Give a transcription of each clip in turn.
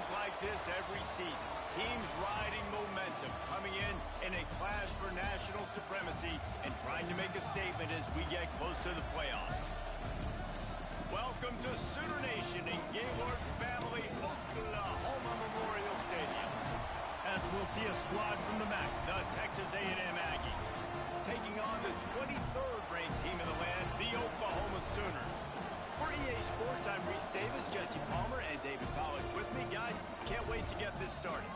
games like this every season. Teams riding momentum, coming in a clash for national supremacy and trying to make a statement as we get close to the playoffs. Welcome to Sooner Nation in Gaylord Family Oklahoma Memorial Stadium. As we'll see a squad from the MAC, the Texas A&M Aggies, taking on the 23rd ranked team in the land, the Oklahoma Sooners. For EA Sports, I'm Reese Davis, Jesse Palmer, and David Pollack with me. Guys, can't wait to get this started.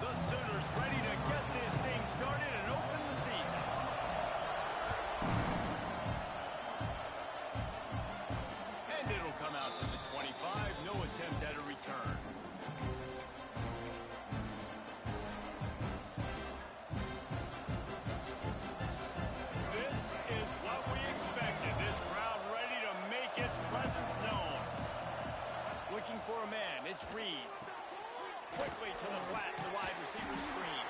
The Sooners ready to get this thing started and open the season. And it'll come out to the 25, no attempt at a return. This is what we expected. This crowd ready to make its presence known. Looking for a man, it's Reed. Quickly to the flat, the wide receiver screen.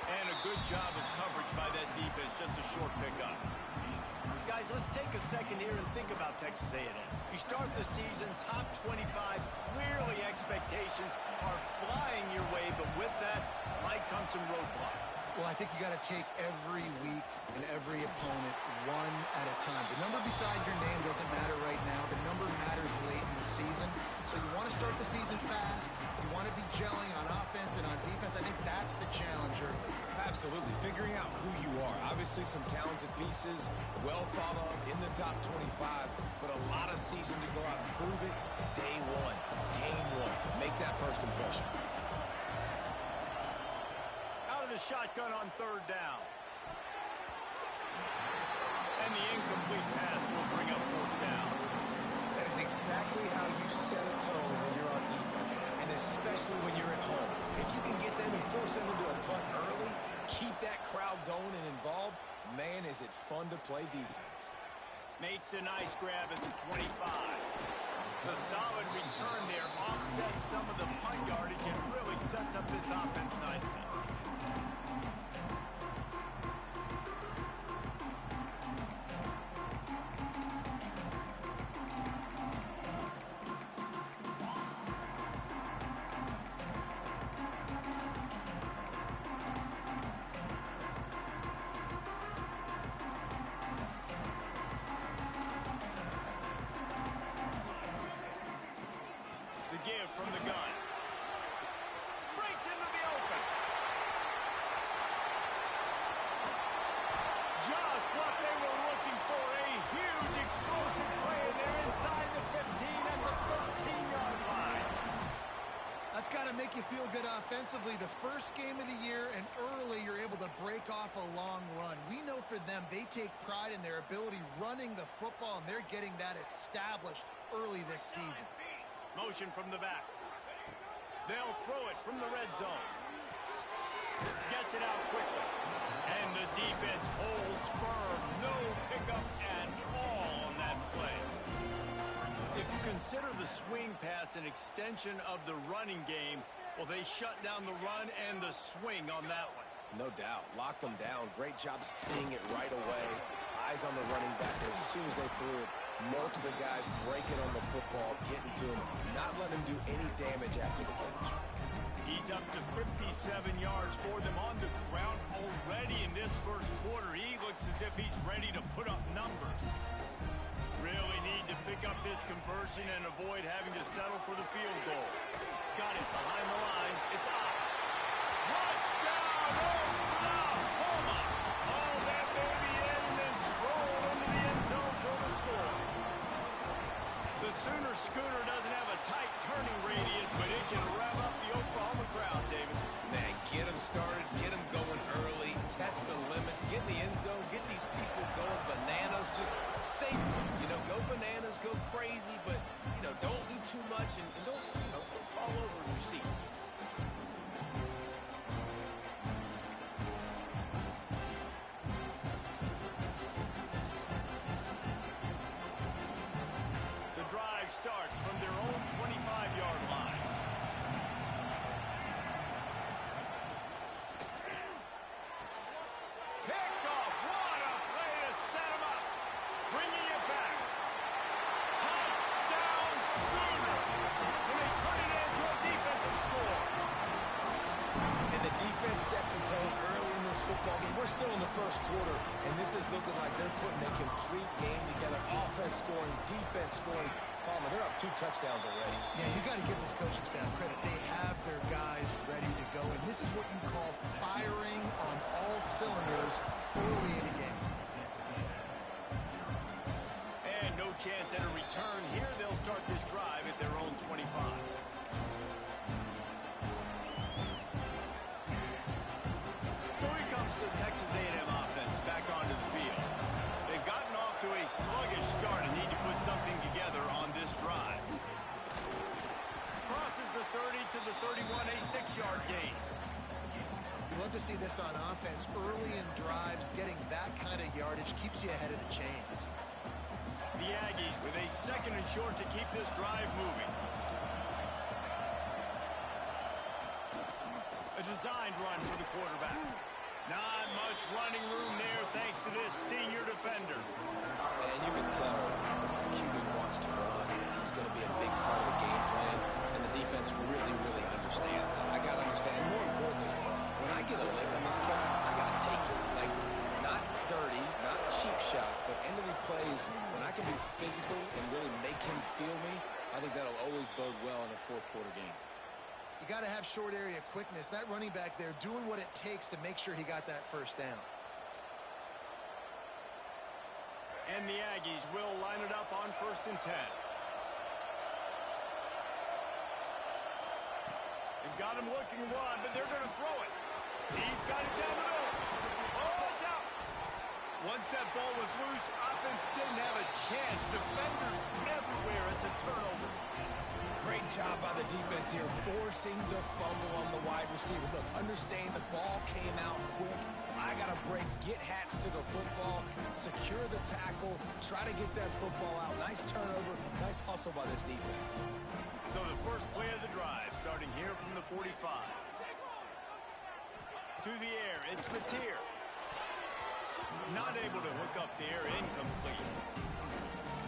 And a good job of coverage by that defense, just a short pickup. Guys, let's take a second here and think about Texas A&M. You start the season top 25. Clearly expectations are flying your way, but with that might come some roadblocks. Well, I think you got to take every week and every opponent one at a time. The number beside your name doesn't matter right now. The number matters late in the season. So you want to start the season fast. You want to be gelling on offense and on defense. I think that's the challenge early. Absolutely. Figuring out who you are. Obviously some talented pieces, well thought of in the top 25, but a lot of season to go out and prove it. Day one, game one. Make that first impression. Out of the shotgun on third down. And the incomplete pass will bring up fourth down. That is exactly how you set a tone when you're on defense, and especially when you're at home. If you can get them and force them into a punt early, keep that crowd going and involved, man, is it fun to play defense. Makes a nice grab at the 25. The solid return there offsets some of the punt yardage and really sets up this offense nicely. Give from the gun. Breaks into the open. Just what they were looking for. A huge explosive play. They're inside the 15 and the 13-yard line. That's got to make you feel good offensively. The first game of the year, and early you're able to break off a long run. We know for them, they take pride in their ability running the football, and they're getting that established early this season. Motion from the back. They'll throw it from the red zone. Gets it out quickly. And the defense holds firm. No pickup at all on that play. If you consider the swing pass an extension of the running game, well, they shut down the run and the swing on that one. No doubt. Locked them down. Great job seeing it right away. Eyes on the running back. As soon as they threw it, multiple guys breaking on the football, getting to him, not letting him do any damage after the catch. He's up to 57 yards for them on the ground already in this first quarter. He looks as if he's ready to put up numbers. Really need to pick up this conversion and avoid having to settle for the field goal. Got it behind the line. It's up. Touchdown, Oklahoma! All that baby in and then stroll into the end zone for the score. The Sooner Schooner doesn't have a tight turning radius, but it can rev up the Oklahoma crowd, David. Man, get them started, get them going early, test the limits, get in the end zone, get these people going bananas, just safely. Go bananas, go crazy, but, don't do too much and don't fall sets the tone early in this football game. We're still in the first quarter, and this is looking like they're putting a complete game together. Offense scoring, defense scoring. Palmer, they're up 2 touchdowns already. Yeah, you got to give this coaching staff credit. They have their guys ready to go, and this is what you call firing on all cylinders early in a game. And no chance at a return here. They'll start this drive at their own 25. So here comes the Texas A&M offense back onto the field. They've gotten off to a sluggish start and need to put something together on this drive. Crosses the 30 to the 31, a 6-yard gain. You love to see this on offense. Early in drives, getting that kind of yardage keeps you ahead of the chains. The Aggies with a 2nd and short to keep this drive moving. A designed run for the quarterback. Not much running room there thanks to this senior defender. And you can tell the QB wants to run. He's going to be a big part of the game plan, and the defense really, really understands that. I got to understand. And more importantly, when I get a lick on this kid, I got to take it. Like, not dirty, not cheap shots, but end-of-the plays, when I can be physical and really make him feel me, I think that'll always bode well in a fourth-quarter game. You got to have short area quickness. That running back there doing what it takes to make sure he got that first down. And the Aggies will line it up on 1st and 10. They've got him looking one, but they're going to throw it. He's got it down the middle. Oh, it's out. Once that ball was loose, offense didn't have a chance. Defenders everywhere. It's a turnover. Great job by the defense here, forcing the fumble on the wide receiver. Look, understand the ball came out quick. I got to break, get hats to the football, secure the tackle, try to get that football out. Nice turnover, nice hustle by this defense. So the first play of the drive, starting here from the 45. To the air, it's Mateer. Not able to hook up the air, incomplete.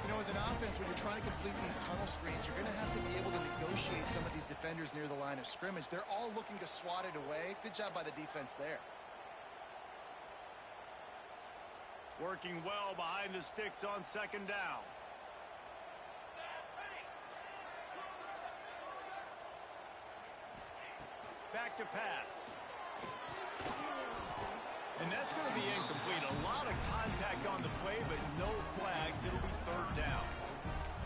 You know, as an offense, when you're trying to complete these tunnel screens, you're going to have to be able to negotiate some of these defenders near the line of scrimmage. They're all looking to swat it away. Good job by the defense there. Working well behind the sticks on 2nd down. Back to pass. And that's going to be incomplete. A lot of contact on the play, but no flags. It'll be 3rd down.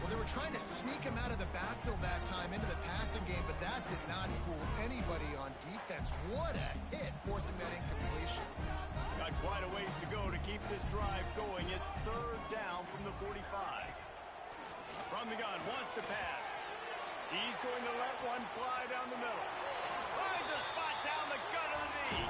Well, they were trying to sneak him out of the backfield that time into the passing game, but that did not fool anybody on defense. What a hit, forcing that incompletion. Got quite a ways to go to keep this drive going. It's 3rd down from the 45. From the gun, wants to pass. He's going to let one fly down the middle. Finds a spot down the gut of the knee.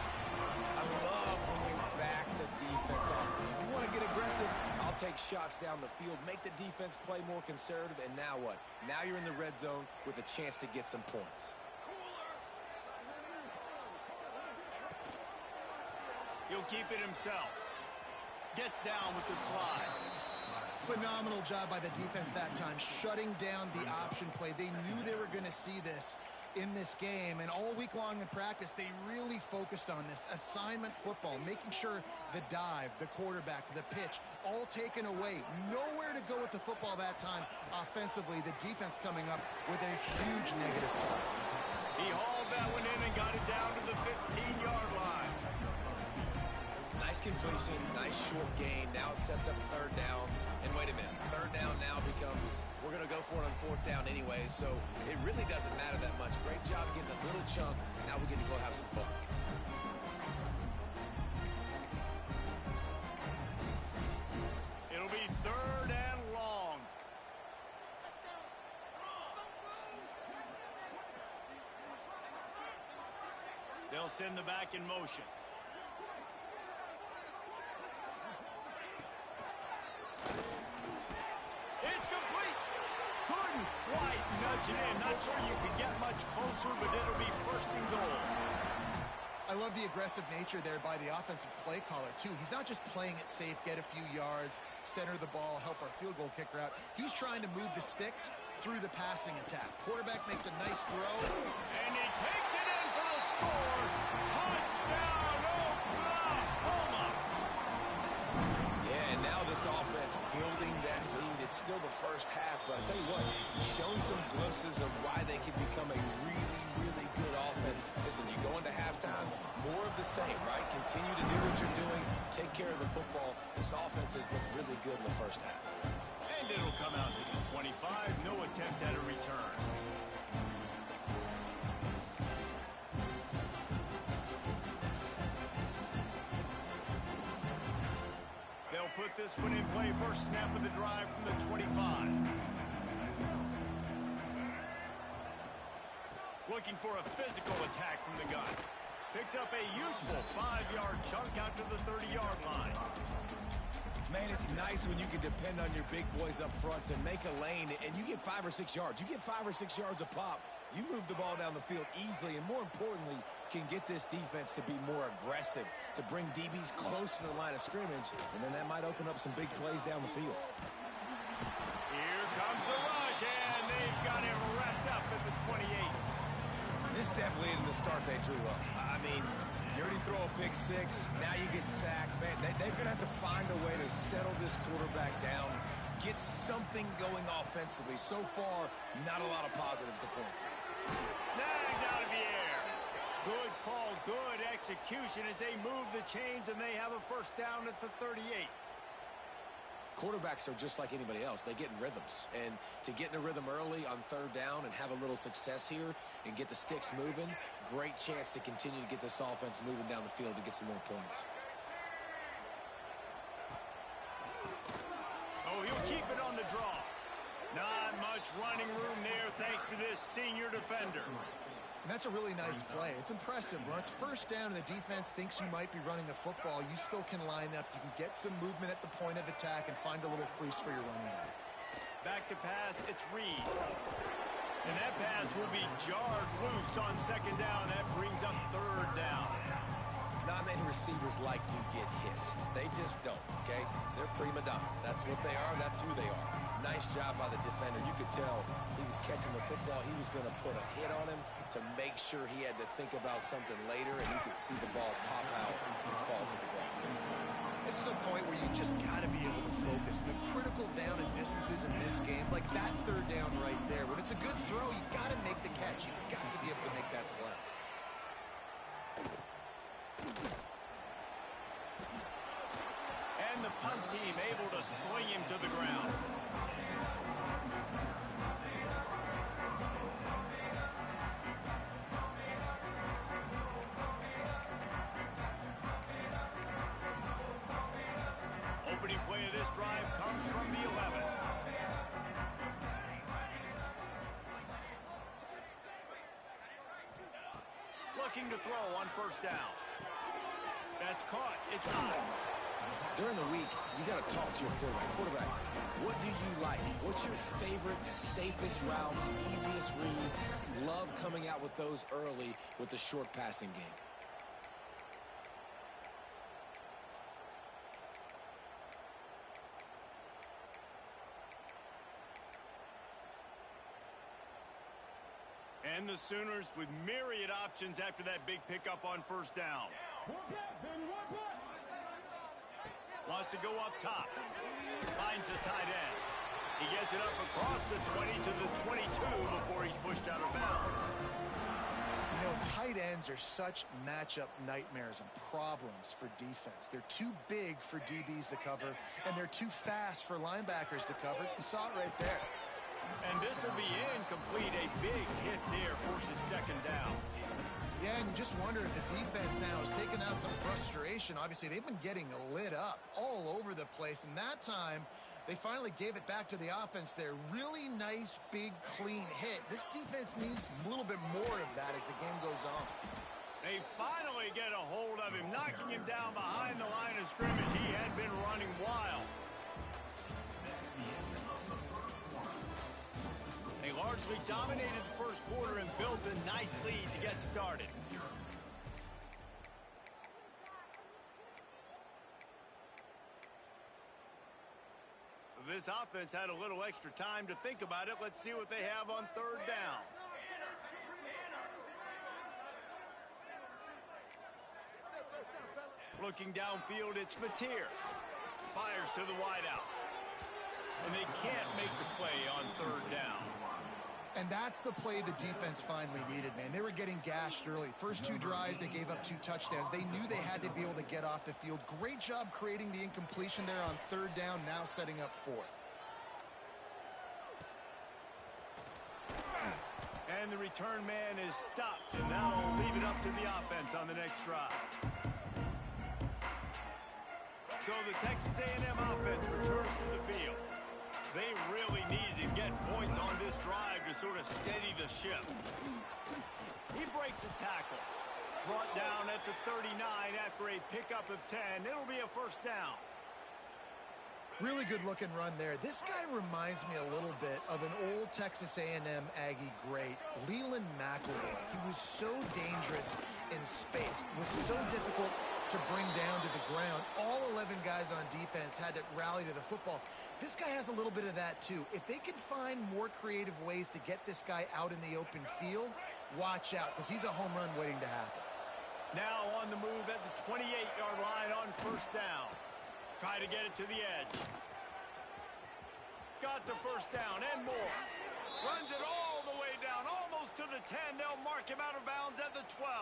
I love when you back the defense off. If you want to get aggressive, I'll take shots down the field, make the defense play more conservative, and now what? Now you're in the red zone with a chance to get some points. He'll keep it himself. Gets down with the slide. Phenomenal job by the defense that time, shutting down the option play. They knew they were going to see this in this game, and all week long in practice, they really focused on this assignment football, making sure the dive, the quarterback, the pitch, all taken away. Nowhere to go with the football that time offensively. The defense coming up with a huge negative play. He hauled that one in and got it down to the 15-yard line. Nice completion, nice short gain. Now it sets up 3rd down. And wait a minute, 3rd down now becomes, we're going to go for it on 4th down anyway, so it really doesn't matter that much. Great job getting a little chunk. Now we get to go have some fun. It'll be 3rd and long. They'll send the back in motion. It's complete. Couldn't quite nudge it in. Not sure you could get much closer, but it'll be 1st and goal. I love the aggressive nature there by the offensive play caller, too. He's not just playing it safe, get a few yards, center the ball, help our field goal kicker out. He's trying to move the sticks through the passing attack. Quarterback makes a nice throw. And he takes it in for the score. Touchdown! first half, but I tell you what, shown some glimpses of why they can become a really, really good offense. Listen, you go into halftime, more of the same, right? Continue to do what you're doing, take care of the football. This offense has looked really good in the first half. And it'll come out to the 25, no attempt at a return. They'll put this one in play. First snap of the drive from the 25. Looking for a physical attack from the gun. Picks up a useful 5-yard chunk out to the 30-yard line. Man, it's nice when you can depend on your big boys up front to make a lane, and you get 5 or 6 yards. You get 5 or 6 yards a pop. You move the ball down the field easily, and more importantly, can get this defense to be more aggressive, to bring DBs close to the line of scrimmage, and then that might open up some big plays down the field. Here comes the rush, and they've got him wrapped up at the 28. This definitely isn't the start they drew up. I mean, you already throw a pick six, now you get sacked. Man, they're going to have to find a way to settle this quarterback down, get something going offensively. So far, not a lot of positives to point to. Snagged out of the air. Good call, good execution as they move the chains, and they have a first down at the 38. Quarterbacks are just like anybody else. They get in rhythms. And to get in a rhythm early on third down and have a little success here and get the sticks moving, great chance to continue to get this offense moving down the field to get some more points. Oh, he'll keep it on the draw. Not much running room there thanks to this senior defender. And that's a really nice play. It's impressive. When it's first down and the defense thinks you might be running the football, you still can line up. You can get some movement at the point of attack and find a little crease for your running back. Back to pass, it's Reed. And that pass will be jarred loose on second down. That brings up third down. Not many receivers like to get hit. They just don't, okay? They're prima donnas. That's what they are. That's who they are. Nice job by the defender. You could tell he was catching the football. He was going to put a hit on him to make sure he had to think about something later, and you could see the ball pop out and fall to the ground. This is a point where you just got to be able to focus. The critical down and distances in this game, like that third down right there, when it's a good throw, you got to make the catch. You've got to be able to make that play. And the punt team able to sling him to the ground. Opening play of this drive comes from the 11. Looking to throw on first down. That's caught. It's out. During the week, you got to talk to your quarterback. Quarterback, what do you like? What's your favorite, safest routes, easiest reads? Love coming out with those early with the short passing game. And the Sooners with myriad options after that big pickup on first down. Wants to go up top. Finds the tight end. He gets it up across the 20 to the 22 before he's pushed out of bounds. You know, tight ends are such matchup nightmares and problems for defense. They're too big for DBs to cover, and they're too fast for linebackers to cover. You saw it right there. And this will be incomplete. A big hit there forces second down. Yeah, and you just wonder if the defense now has taken out some frustration. Obviously, they've been getting lit up all over the place, and that time they finally gave it back to the offense there. Really nice, big, clean hit. This defense needs a little bit more of that as the game goes on. They finally get a hold of him, knocking him down behind the line of scrimmage. He had been running wild. They largely dominated the first quarter and built a nice lead to get started. This offense had a little extra time to think about it. Let's see what they have on third down. Looking downfield, it's Mateer. Fires to the wideout. and they can't make the play on third down. And that's the play the defense finally needed, man. They were getting gashed early. First 2 drives, they gave up 2 touchdowns. They knew they had to be able to get off the field. Great job creating the incompletion there on third down, now setting up 4th. And the return man is stopped, and now they'll leave it up to the offense on the next drive. So the Texas A&M offense returns to the field. They really needed to get points on this drive to sort of steady the ship. He breaks a tackle. Brought down at the 39 after a pickup of 10. It'll be a first down. Really good looking run there. This guy reminds me a little bit of an old Texas A&M Aggie great, Leland McElroy. He was so dangerous in space, was so difficult to bring down to the ground. All 11 guys on defense had to rally to the football. This guy has a little bit of that too. If they can find more creative ways to get this guy out in the open field, watch out, because he's a home run waiting to happen. Now on the move at the 28-yard line on first down. Try to get it to the edge. Got the first down and more. Runs it all the way down, almost to the 10. They'll mark him out of bounds at the 12.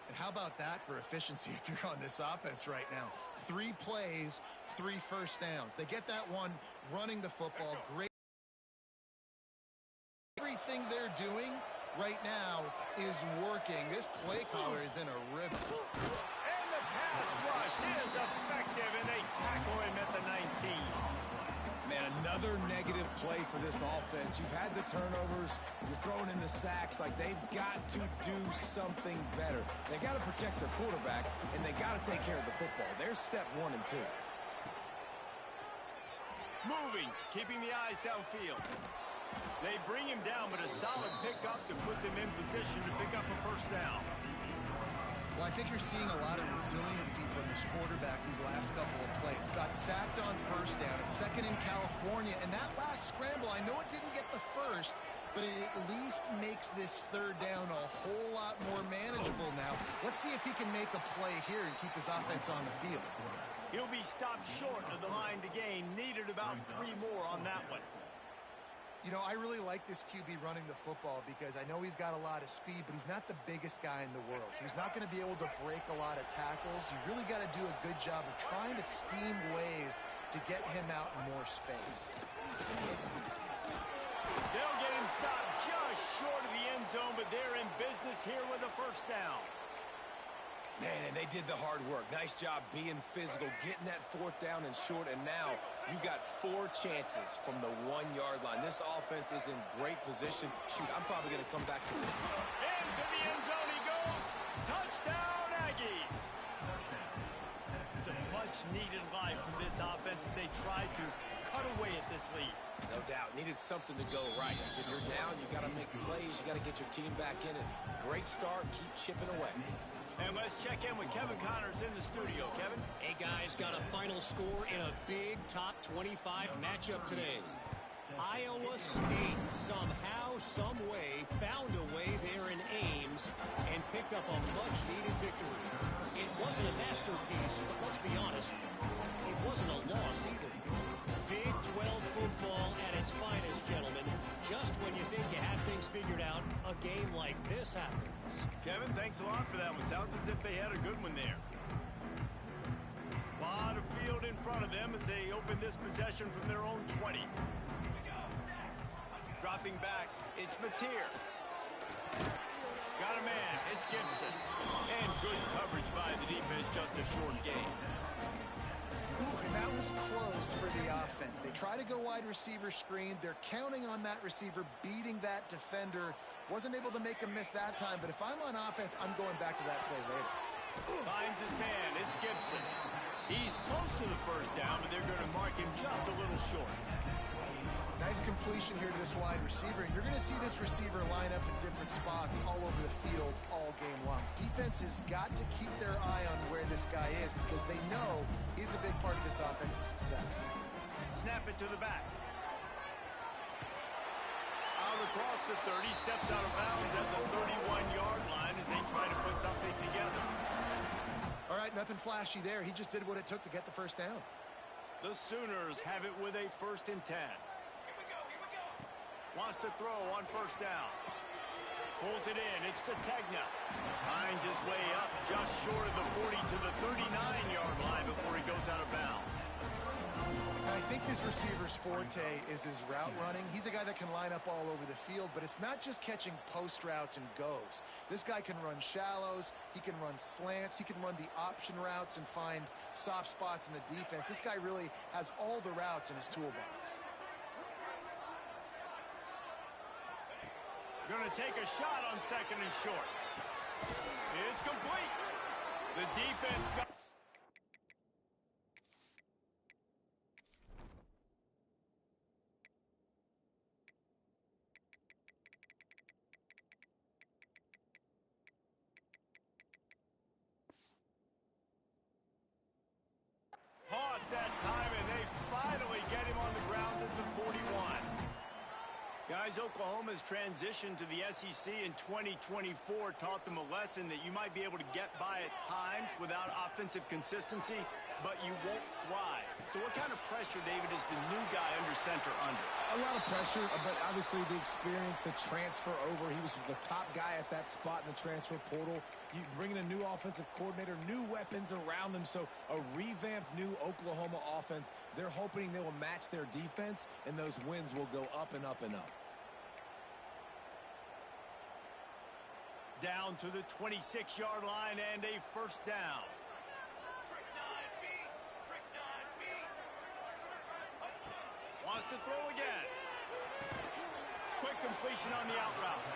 And how about that for efficiency if you're on this offense right now? 3 plays, 3 first downs. They get that one running the football. Great. Everything they're doing right now is working. This play caller is in a rhythm. And the pass rush is effective, and they tackle him at the 19. Man, another negative play for this offense. You've had the turnovers. You're throwing in the sacks. Like, they've got to do something better. They got to protect their quarterback, and they got to take care of the football. There's step 1 and 2. Moving, keeping the eyes downfield. They bring him down, but a solid pickup to put them in position to pick up a first down. Well, I think you're seeing a lot of resiliency from this quarterback these last couple of plays. Got sacked on first down, and second in California. And that last scramble, I know it didn't get the first, but it at least makes this third down a whole lot more manageable now. Let's see if he can make a play here and keep his offense on the field. He'll be stopped short of the line to gain. Needed about 3 more on that one. You know, I really like this QB running the football because I know he's got a lot of speed, but he's not the biggest guy in the world. So he's not going to be able to break a lot of tackles. You really got to do a good job of trying to scheme ways to get him out in more space. They'll get him stopped just short of the end zone, but they're in business here with a first down. Man, and they did the hard work. Nice job being physical, getting that 4th down and short, and now you got 4 chances from the 1-yard line. This offense is in great position. Shoot, I'm probably going to come back to this. Into the end zone he goes. Touchdown, Aggies. It's a much-needed life from this offense as they try to cut away at this lead. No doubt. Needed something to go right. When you're down, you got to make plays. You got to get your team back in it. Great start. Keep chipping away. And let's check in with Kevin Connors in the studio. Kevin? Hey, guys, got a final score in a big top 25 matchup today. Iowa State somehow, some way, found a way there in Ames and picked up a much-needed victory. It wasn't a masterpiece, but let's be honest, it wasn't a loss either. Big 12 football at its finest, gentlemen. Just when you think you have things figured out, a game like this happens. Kevin, thanks a lot for that one. Sounds as if they had a good one there. A lot of field in front of them as they open this possession from their own 20. Dropping back, it's Mateer. Got a man, it's Gibson. And good coverage by the defense, just a short game. And that was close for the offense. They try to go wide receiver screen. They're counting on that receiver beating that defender. Wasn't able to make him miss that time, but if I'm on offense, I'm going back to that play later. Finds his man, it's Gibson. He's close to the first down, but they're going to mark him just a little short. Nice completion here to this wide receiver. You're going to see this receiver line up in different spots all over the field all game long. Defense has got to keep their eye on where this guy is because they know he's a big part of this offense's success. Snap it to the back. Out across the 30, steps out of bounds at the 31-yard line as they try to put something together. All right, nothing flashy there. He just did what it took to get the first down. The Sooners have it with a 1st and 10. Wants to throw on 1st down. Pulls it in. It's Sategna. Finds his way up just short of the 40 to the 39-yard line before he goes out of bounds. I think this receiver's forte is his route running. He's a guy that can line up all over the field, but it's not just catching post routes and goes. This guy can run shallows, he can run slants, he can run the option routes and find soft spots in the defense. This guy really has all the routes in his toolbox. Going to take a shot on 2nd and short. It's complete. The defense got... Caught that time, and they finally get him on the ground at the 41. Guys, Oklahoma's transition to the SEC in 2024 taught them a lesson that you might be able to get by at times without offensive consistency, but you won't thrive. So what kind of pressure, David, is the new guy under center under? A lot of pressure, but obviously the experience, the transfer over. He was the top guy at that spot in the transfer portal. You bring in a new offensive coordinator, new weapons around him, so a revamped new Oklahoma offense. They're hoping they will match their defense, and those wins will go up and up and up. Down to the 26-yard line and a 1st down. Wants to throw again. Quick completion on the out route.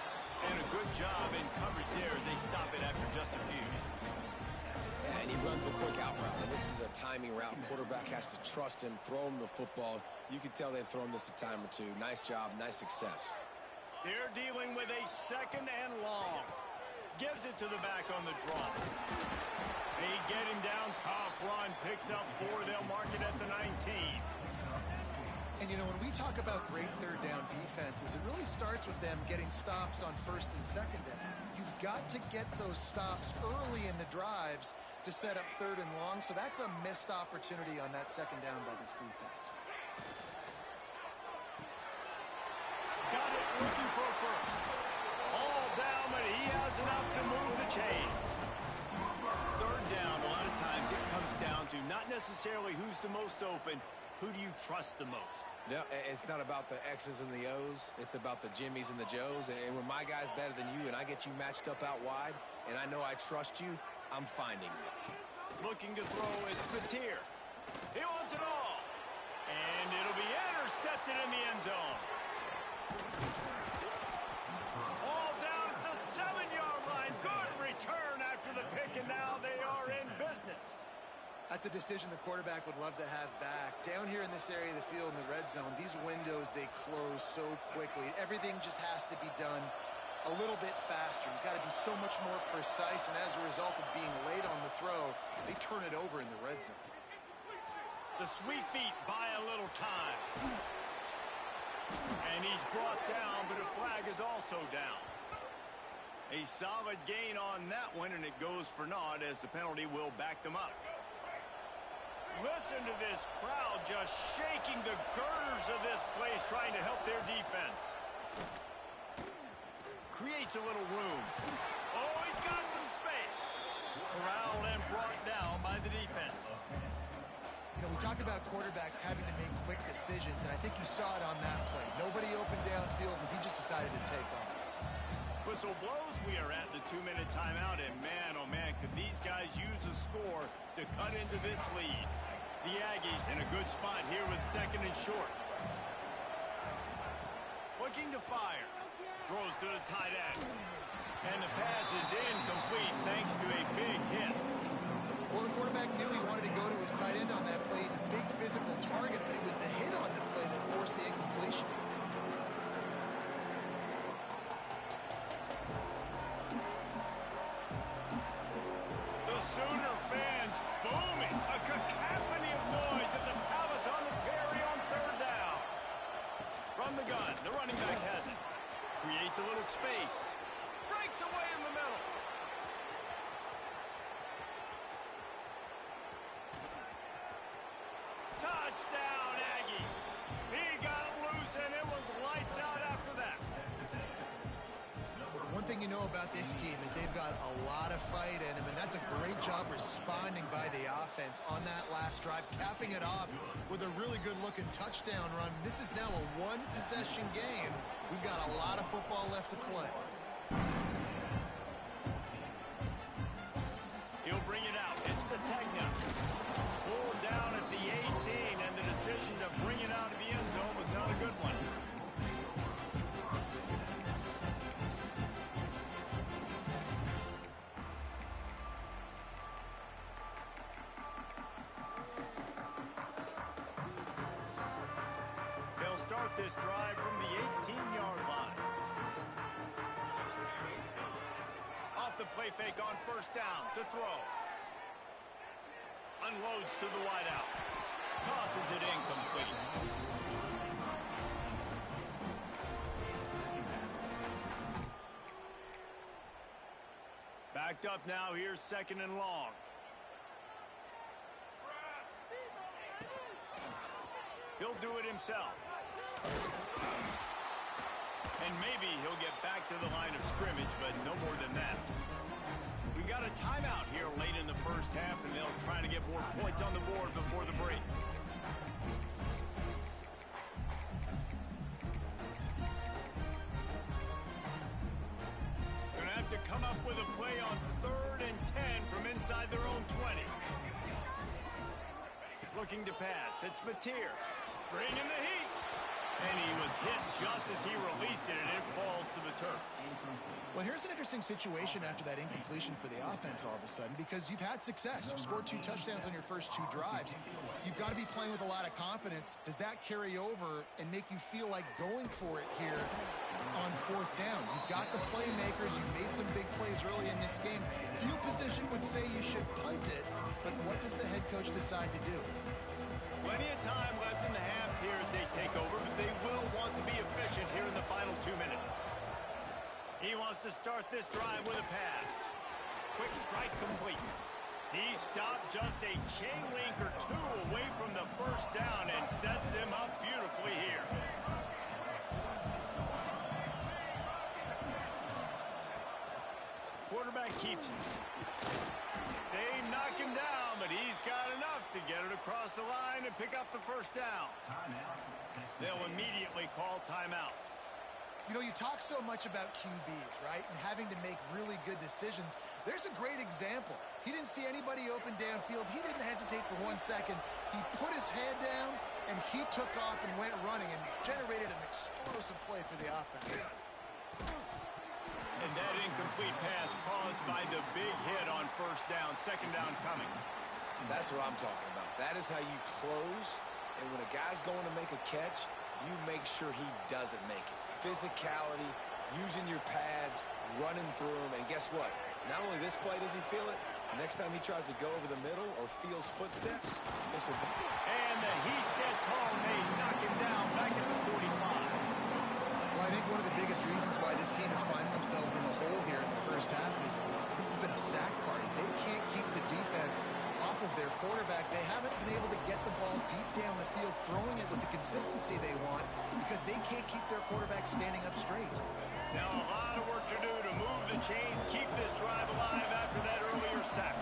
And a good job in coverage there as they stop it after just a few. Yeah, and he runs a quick out route. And this is a timing route. Quarterback has to trust him, throw him the football. You can tell they've thrown this a time or two. Nice job, nice success. They're dealing with a 2nd and long. Gives it to the back on the draw. They get him down, tough run, picks up 4. They'll mark it at the 19. And, you know, when we talk about great 3rd down defenses, it really starts with them getting stops on 1st and 2nd down. You've got to get those stops early in the drives to set up 3rd and long, so that's a missed opportunity on that 2nd down by this defense. Got it, looking for a 1st. All down, but he has enough to move the chains. 3rd down, a lot of times it comes down to not necessarily who's the most open, who do you trust the most? Yeah, it's not about the X's and the O's. It's about the Jimmies and the Joes. And when my guy's better than you and I get you matched up out wide and I know I trust you, I'm finding you. Looking to throw, it's Mateer. He wants it all. And it'll be intercepted in the end zone. All down at the 7-yard line. Good return after the pick, and now they are in business. That's a decision the quarterback would love to have back. Down here in this area of the field in the red zone, these windows, they close so quickly. Everything just has to be done a little bit faster. You've got to be so much more precise, and as a result of being late on the throw, they turn it over in the red zone. The sweet feet buy a little time. And he's brought down, but a flag is also down. A solid gain on that one, and it goes for naught as the penalty will back them up. Listen to this crowd just shaking the girders of this place, trying to help their defense. Creates a little room. Oh, he's got some space. Corralled and brought down by the defense. You know, we talk about quarterbacks having to make quick decisions, and I think you saw it on that play. Nobody opened downfield, and he just decided to take off. Whistle blows, we are at the 2-minute timeout, and man, oh man, could these guys use a score to cut into this lead. The Aggies in a good spot here with 2nd and short. Looking to fire. Throws to the tight end. And the pass is incomplete thanks to a big hit. Well, the quarterback knew he wanted to go to his tight end on that play. He's a big physical target, but it was the hit on the play that forced the incompletion. The Sooner fans booming. A cacophony of noise at the Palace on the Prairie on 3rd down. From the gun, the running back has it. Creates a little space. Breaks away in the middle. Touchdown, Aggies. He got loose, and it was lights out after that. One thing you know about this team is they've got a lot of fight in them, and that's a great job responding by the offense on that last drive, capping it off with a really good-looking touchdown run. This is now a one-possession game. We've got a lot of football left to play. He'll bring it out. It's Sategna. Pulled down at the 18, and the decision to bring it out of the end zone was not a good one. They'll start this drive from the 18-yard line. Off the play fake on first down to throw. Unloads to the wideout. Tosses it incomplete. Backed up now. Here's second and long. He'll do it himself. And maybe he'll get back to the line of scrimmage, but no more than that. We got a timeout here late in the first half, and they'll try to get more points on the board before the break. Gonna have to come up with a play on 3rd and 10 from inside their own 20. Looking to pass. It's Mateer. Bringing the heat. And he was hit just as he released it, and it falls to the turf. Well, here's an interesting situation after that incompletion for the offense all of a sudden, because you've had success. You've scored 2 touchdowns on your first 2 drives. You've got to be playing with a lot of confidence. Does that carry over and make you feel like going for it here on 4th down? You've got the playmakers. You've made some big plays early in this game. Field position would say you should punt it, but what does the head coach decide to do? Plenty of time left in the half here as they take over, but they will want to be efficient here in the final 2 minutes. He wants to start this drive with a pass. Quick strike complete. He stopped just a chain link or 2 away from the first down and sets them up beautifully here. Quarterback keeps it. They knock him down, but he's got enough to get it across the line and pick up the first down. They'll immediately call timeout. You know, you talk so much about QBs, right, and having to make really good decisions. There's a great example. He didn't see anybody open downfield. He didn't hesitate for 1 second. He put his head down, and he took off and went running and generated an explosive play for the offense. And that incomplete pass caused by the big hit on first down, second down coming. That's what I'm talking about. That is how you close, and when a guy's going to make a catch, you make sure he doesn't make it. Physicality, using your pads, running through them, and guess what? Not only this play does he feel it, next time he tries to go over the middle or feels footsteps, this will... And the heat gets home. They knock him down back at the 45. Well, I think one of the biggest reasons why this team is finding themselves in the hole here in the first half is this has been a sack party. They can't keep the defense off of their quarterback. They haven't been able to get the ball deep down the field, throwing it with the consistency they want, because they can't keep their quarterback standing up straight. Now a lot of work to do to move the chains, keep this drive alive after that earlier sack.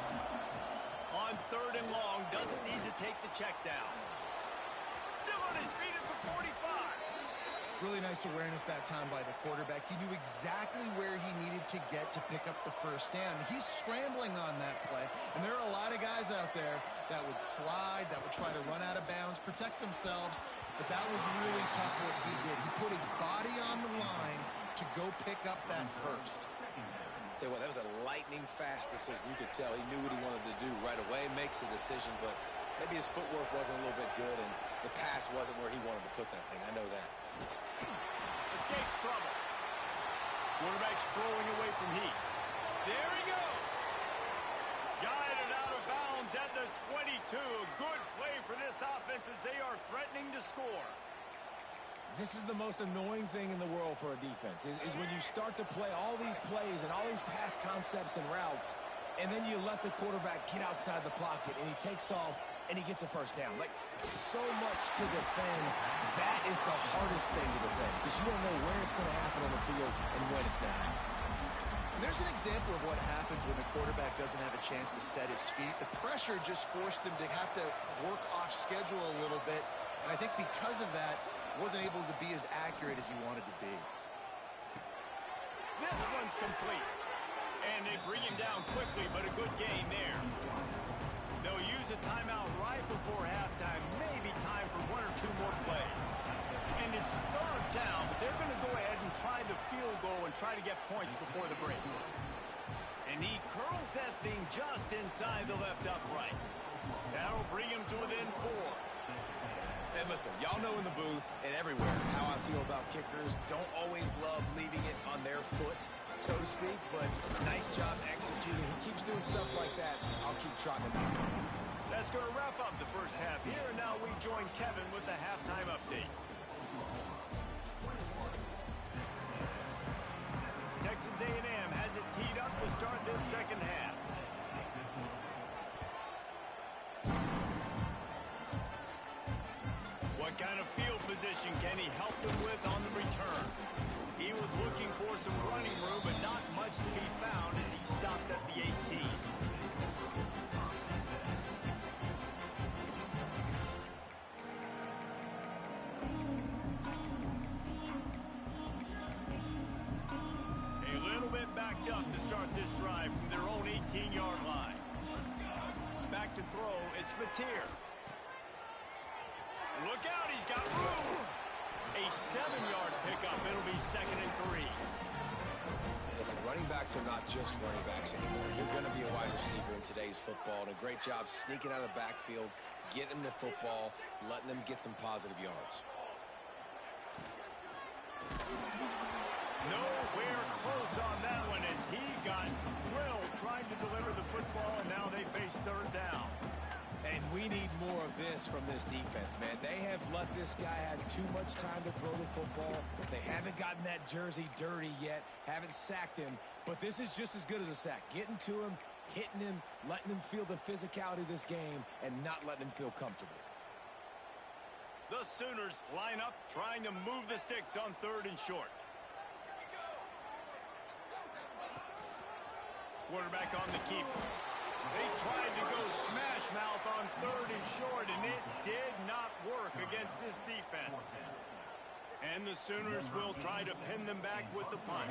On 3rd and long, doesn't need to take the check down. Still on his feet at the 45. Really nice awareness that time by the quarterback. He knew exactly where he needed to get to pick up the first down. He's scrambling on that play, and there are a lot of guys out there that would slide, that would try to run out of bounds, protect themselves, but that was really tough what he did. He put his body on the line to go pick up that first. Tell you what, that was a lightning-fast decision. You could tell he knew what he wanted to do right away, makes the decision, but maybe his footwork wasn't a little bit good, and the pass wasn't where he wanted to put that thing. I know that. Escapes trouble. Quarterback strolling away from heat. There he goes. Guided out of bounds at the 22. Good play for this offense as they are threatening to score. This is the most annoying thing in the world for a defense, is when you start to play all these plays and all these pass concepts and routes, and then you let the quarterback get outside the pocket, and he takes off, and he gets a first down. Like, so much to defend. That is the hardest thing to defend because you don't know where it's going to happen on the field and when it's going to happen. There's an example of what happens when the quarterback doesn't have a chance to set his feet. The pressure just forced him to have to work off schedule a little bit, and I think because of that, wasn't able to be as accurate as he wanted to be. This one's complete. And they bring him down quickly, but a good gain there. They'll use a timeout right before halftime, maybe time for one or two more plays. And it's third down, but they're going to go ahead and try the field goal and try to get points before the break. And he curls that thing just inside the left upright. That'll bring him to within 4. And listen, y'all know in the booth and everywhere how I feel about kickers. Don't always love leaving it on their foot, so to speak, but nice job executing. He keeps doing stuff like that. I'll keep trotting him out. That's going to wrap up the first half here, and now we join Kevin with the halftime update. Texas A&M has it teed up to start this second half. What kind of field position can he help them with on the return? He was looking for some running room, but not much to be found as he stopped at the 18. A little bit backed up to start this drive from their own 18-yard line. Back to throw, it's Mateer. Look out, he's got room. A 7-yard pickup. It'll be 2nd and 3. Listen, running backs are not just running backs anymore. You're going to be a wide receiver in today's football, and a great job sneaking out of the backfield, getting them the football, letting them get some positive yards. Nowhere close on that one as he got drilled trying to deliver the football, and now they face third down. And we need more of this from this defense, man. They have let this guy have too much time to throw the football. They haven't gotten that jersey dirty yet, haven't sacked him. But this is just as good as a sack. Getting to him, hitting him, letting him feel the physicality of this game, and not letting him feel comfortable. The Sooners line up trying to move the sticks on 3rd and short. Quarterback on the keeper. They tried to go smash mouth on 3rd and short, and it did not work against this defense. And the Sooners will try to pin them back with the punt.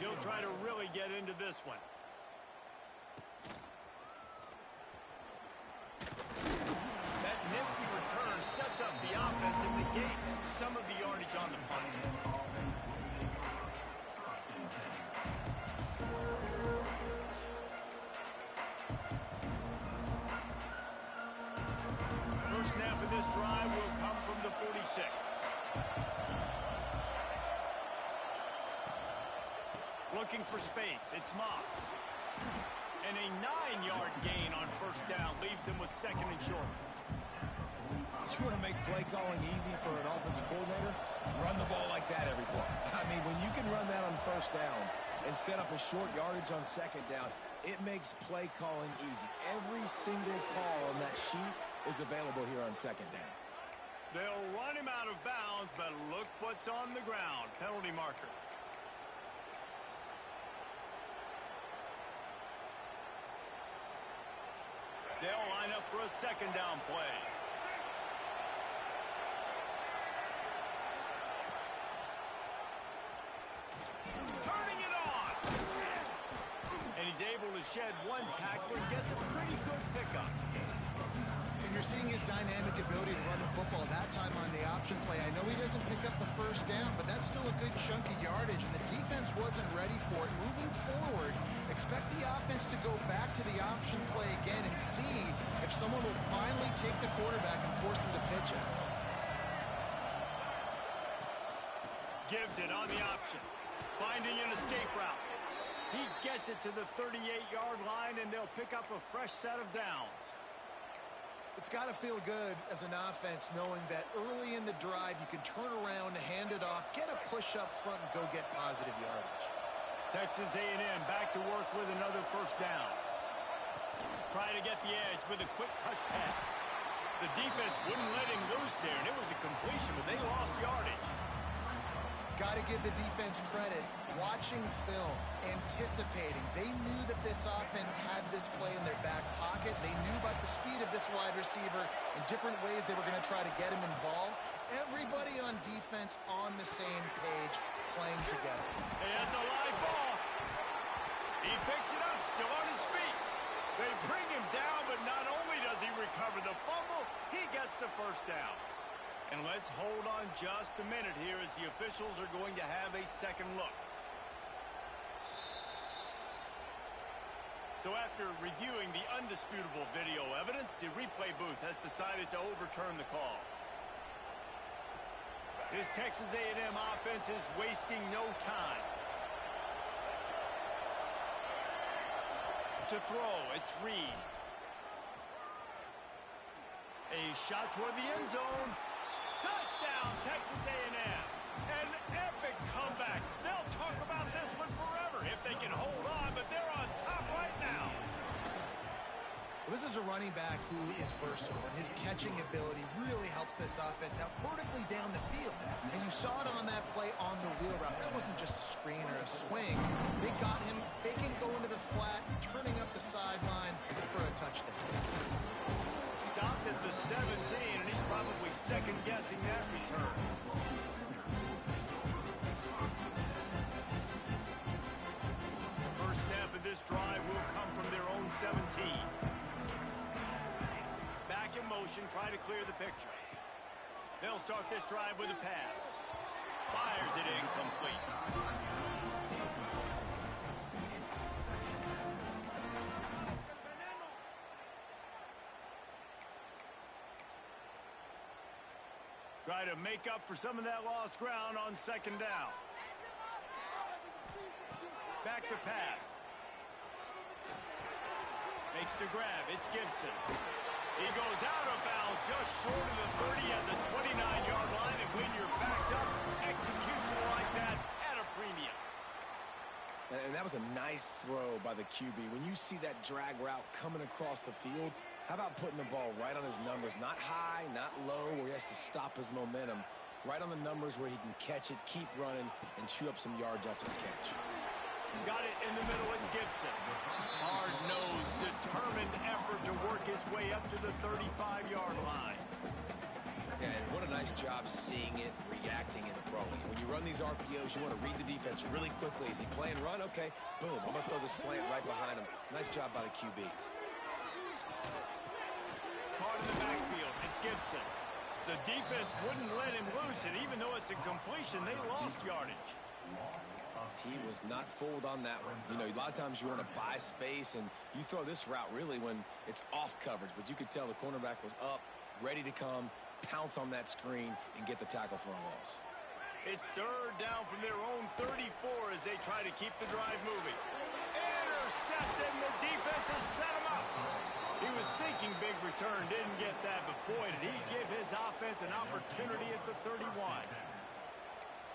He'll try to really get into this one. That nifty return sets up the offense and negates some of the yardage on the punt. First snap of this drive will come from the 46. Looking for space, it's Moss. And a 9-yard gain on first down leaves him with 2nd and short. You want to make play calling easy for an offensive coordinator? Run the ball like that every play. I mean, when you can run that on first down and set up a short yardage on 2nd down, it makes play calling easy. Every single call on that sheet is available here on 2nd down. They'll run him out of bounds, but look what's on the ground. Penalty marker. They'll line up for a 2nd down play. Turning it on. And he's able to shed one tackler and gets a pretty good pickup. And you're seeing his dynamic ability to run the football that time on the option play. I know he doesn't pick up the first down, but that's still a good chunk of yardage, and the defense wasn't ready for it. Moving forward, expect the offense to go back to the option play again and see if someone will finally take the quarterback and force him to pitch it. Gives it on the option. Finding an escape route. He gets it to the 38-yard line, and they'll pick up a fresh set of downs. It's got to feel good as an offense knowing that early in the drive you can turn around, hand it off, get a push up front, and go get positive yardage. Texas A&M back to work with another first down. try to get the edge with a quick touch pass. The defense wouldn't let him loose there, and it was a completion, but they lost yardage. Got to give the defense credit. Watching film, anticipating. They knew that this offense had this play in their back pocket. They knew about the speed of this wide receiver and different ways they were going to try to get him involved. Everybody on defense on the same page, playing together. Hey, that's a live ball. He picks it up, still on his feet. They bring him down, but not only does he recover the fumble, he gets the first down. And let's hold on just a minute here as the officials are going to have a second look. So after reviewing the undisputable video evidence, the replay booth has decided to overturn the call. This Texas A&M offense is wasting no time. To throw, it's Reed. A shot toward the end zone. Touchdown, Texas A&M. An epic comeback. They'll talk about this one forever if they can hold on, but they're on top right now. Well, this is a running back who is versatile, and his catching ability really helps this offense out vertically down the field. And you saw it on that play on the wheel route. That wasn't just a screen or a swing. They got him faking going to the flat, turning up the sideline for a touchdown. Stopped at the 17, and he's probably second-guessing that return. First snap of this drive will come from their own 17. Back in motion, try to clear the picture. They'll start this drive with a pass. Fires it incomplete. Try to make up for some of that lost ground on second down. Back to pass. Makes the grab. It's Gibson. He goes out of bounds just short of the 30 at the 29-yard line. And when you're backed up, execution like that at a premium. And that was a nice throw by the QB. When you see that drag route coming across the field, how about putting the ball right on his numbers? Not high, not low, where he has to stop his momentum. Right on the numbers where he can catch it, keep running, and chew up some yards after the catch. Got it in the middle. It's Gibson. Hard-nosed, determined effort to work his way up to the 35-yard line. Yeah, and what a nice job seeing it, reacting, and throwing. When you run these RPOs, you want to read the defense really quickly. Is he playing run? Okay, boom. I'm going to throw the slant right behind him. Nice job by the QB. Caught in the backfield. It's Gibson. The defense wouldn't let him loose, and even though it's a completion, they lost yardage. He was not fooled on that one. You know, a lot of times you want to buy space, and you throw this route really when it's off coverage. But you could tell the cornerback was up, ready to come, pounce on that screen, and get the tackle for a loss. It's third down from their own 34 as they try to keep the drive moving. Intercepted, and the defense has set him up. He was thinking big return, didn't get that, but boy, did he give his offense an opportunity at the 31.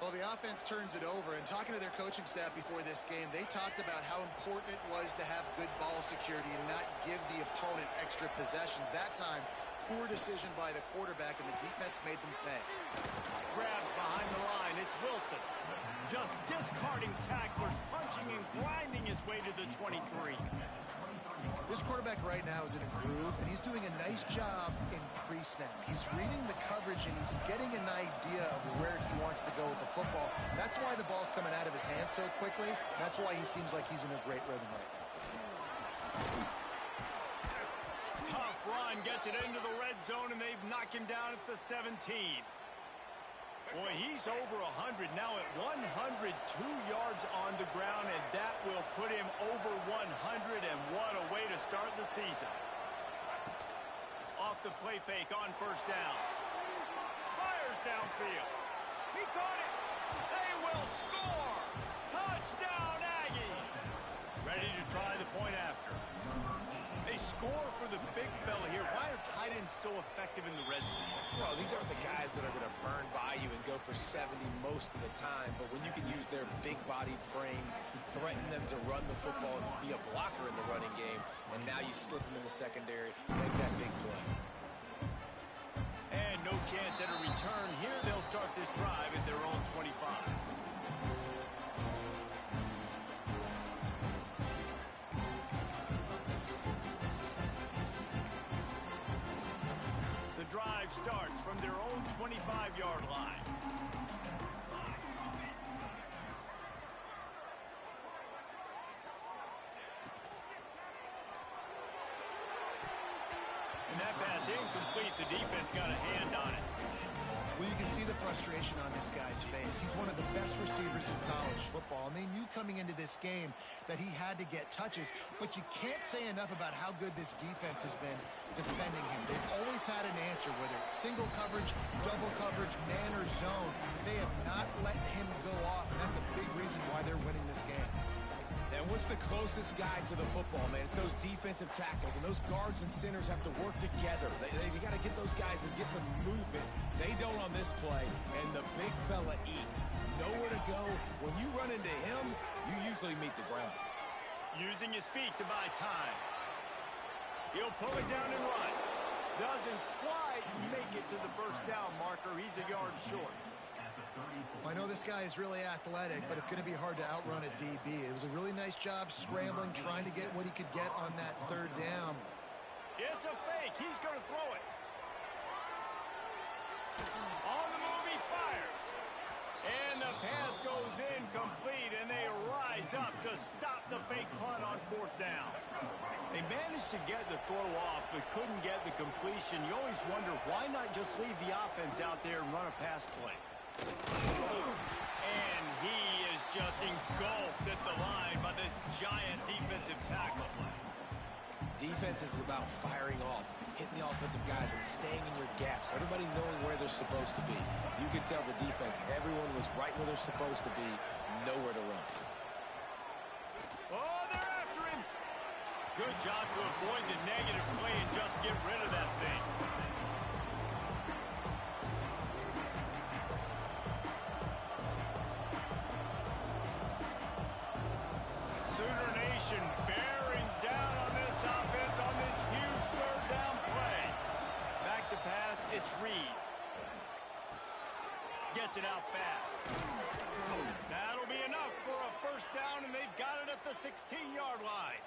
Well, the offense turns it over, and talking to their coaching staff before this game, they talked about how important it was to have good ball security and not give the opponent extra possessions. That time, poor decision by the quarterback, and the defense made them pay. Grabbed behind the line, it's Wilson. Just discarding tacklers, punching and grinding his way to the 23. This quarterback right now is in a groove, and he's doing a nice job in pre-snap. He's reading the coverage, and he's getting an idea of where he wants to go with the football. That's why the ball's coming out of his hands so quickly. That's why he seems like he's in a great rhythm right now. Tough run, gets it into the red zone, and they've knocked him down at the 17. Boy, he's over 100 now at 102 yards on the ground, and that will put him over 100, and what a way to start the season. Off the play fake on first down. Fires downfield. He caught it. They will score. Touchdown, Aggie. Ready to try the point after. They score for the big fella here. Why are tight ends so effective in the red zone? Well, these These aren't the guys that are going to burn by you and go for 70 most of the time, but when you can use their big-bodied frames, threaten them to run the football and be a blocker in the running game, and now you slip them in the secondary, make that big play. And no chance at a return here. They'll start this drive at their own 25. The drive starts from their own 25-yard line. And that pass incomplete. The defense got a hand on it. Well, you can see the frustration on this guy's face. He's one of the best receivers in college football, and they knew coming into this game that he had to get touches, but you can't say enough about how good this defense has been defending him. They've always had an answer, whether it's single coverage, double coverage, man or zone. They have not let him go off, and that's a big reason why they're winning this game. And what's the closest guy to the football, man? It's those defensive tackles, and those guards and centers have to work together. They got to get those guys and get some movement. They don't on this play, and the big fella eats. Nowhere to go. When you run into him, you usually meet the ground. Using his feet to buy time. He'll pull it down and run. Doesn't quite make it to the first down marker. He's a yard short. I know this guy is really athletic, but it's going to be hard to outrun a DB. It was a really nice job scrambling, trying to get what he could get on that third down. It's a fake. He's going to throw it. On the move, he fires. And the pass goes incomplete, and they rise up to stop the fake punt on fourth down. They managed to get the throw off, but couldn't get the completion. You always wonder, why not just leave the offense out there and run a pass play? And he is just engulfed at the line by this giant defensive tackle. Defense is about firing off, hitting the offensive guys, and staying in your gaps. Everybody knowing where they're supposed to be. You can tell the defense, everyone was right where they're supposed to be, nowhere to run. Oh, they're after him. Good job to avoid the negative play and just get rid of that thing. Sooner Nation bearing down on this offense on this huge third down play. Back to pass, it's Reed. Gets it out fast. That'll be enough for a first down, and they've got it at the 16-yard line.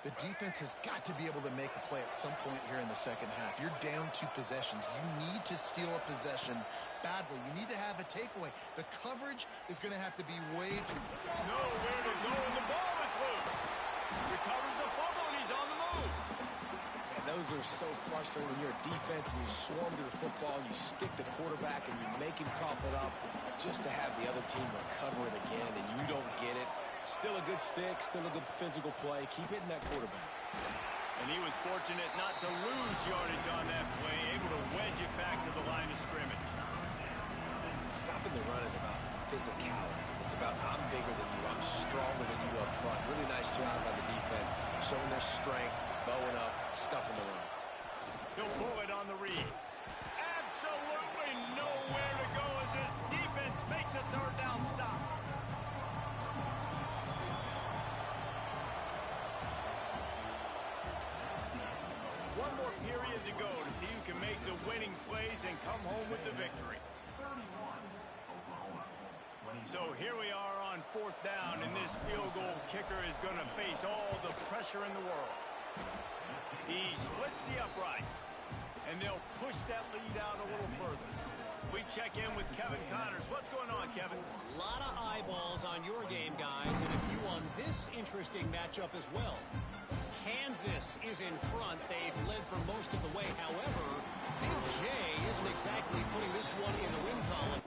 The defense has got to be able to make a play at some point here in the second half. You're down 2 possessions. You need to steal a possession badly. You need to have a takeaway. The coverage is going to have to be way too... Nowhere to go, and the ball is loose. Recovers the fumble, and he's on the move. And those are so frustrating when you're a defense and you swarm to the football, and you stick the quarterback, and you make him cough it up just to have the other team recover it again, and you don't get it. Still a good stick, still a good physical play. Keep hitting that quarterback. And he was fortunate not to lose yardage on that play, able to wedge it back to the line of scrimmage. Stopping the run is about physicality. It's about I'm bigger than you, I'm stronger than you up front. Really nice job by the defense, showing their strength, bowing up, stuffing the run. He'll pull it on the read. Absolutely nowhere to go as this defense makes a third down stop. One more period to go to see who can make the winning plays and come home with the victory. So here we are on fourth down, and this field goal kicker is going to face all the pressure in the world. He splits the uprights, and they'll push that lead out a little further. We check in with Kevin Connors. What's going on, Kevin? A lot of eyeballs on your game, guys, and a few on this interesting matchup as well. Kansas is in front. They've led for most of the way. However, Big J isn't exactly putting this one in the win column.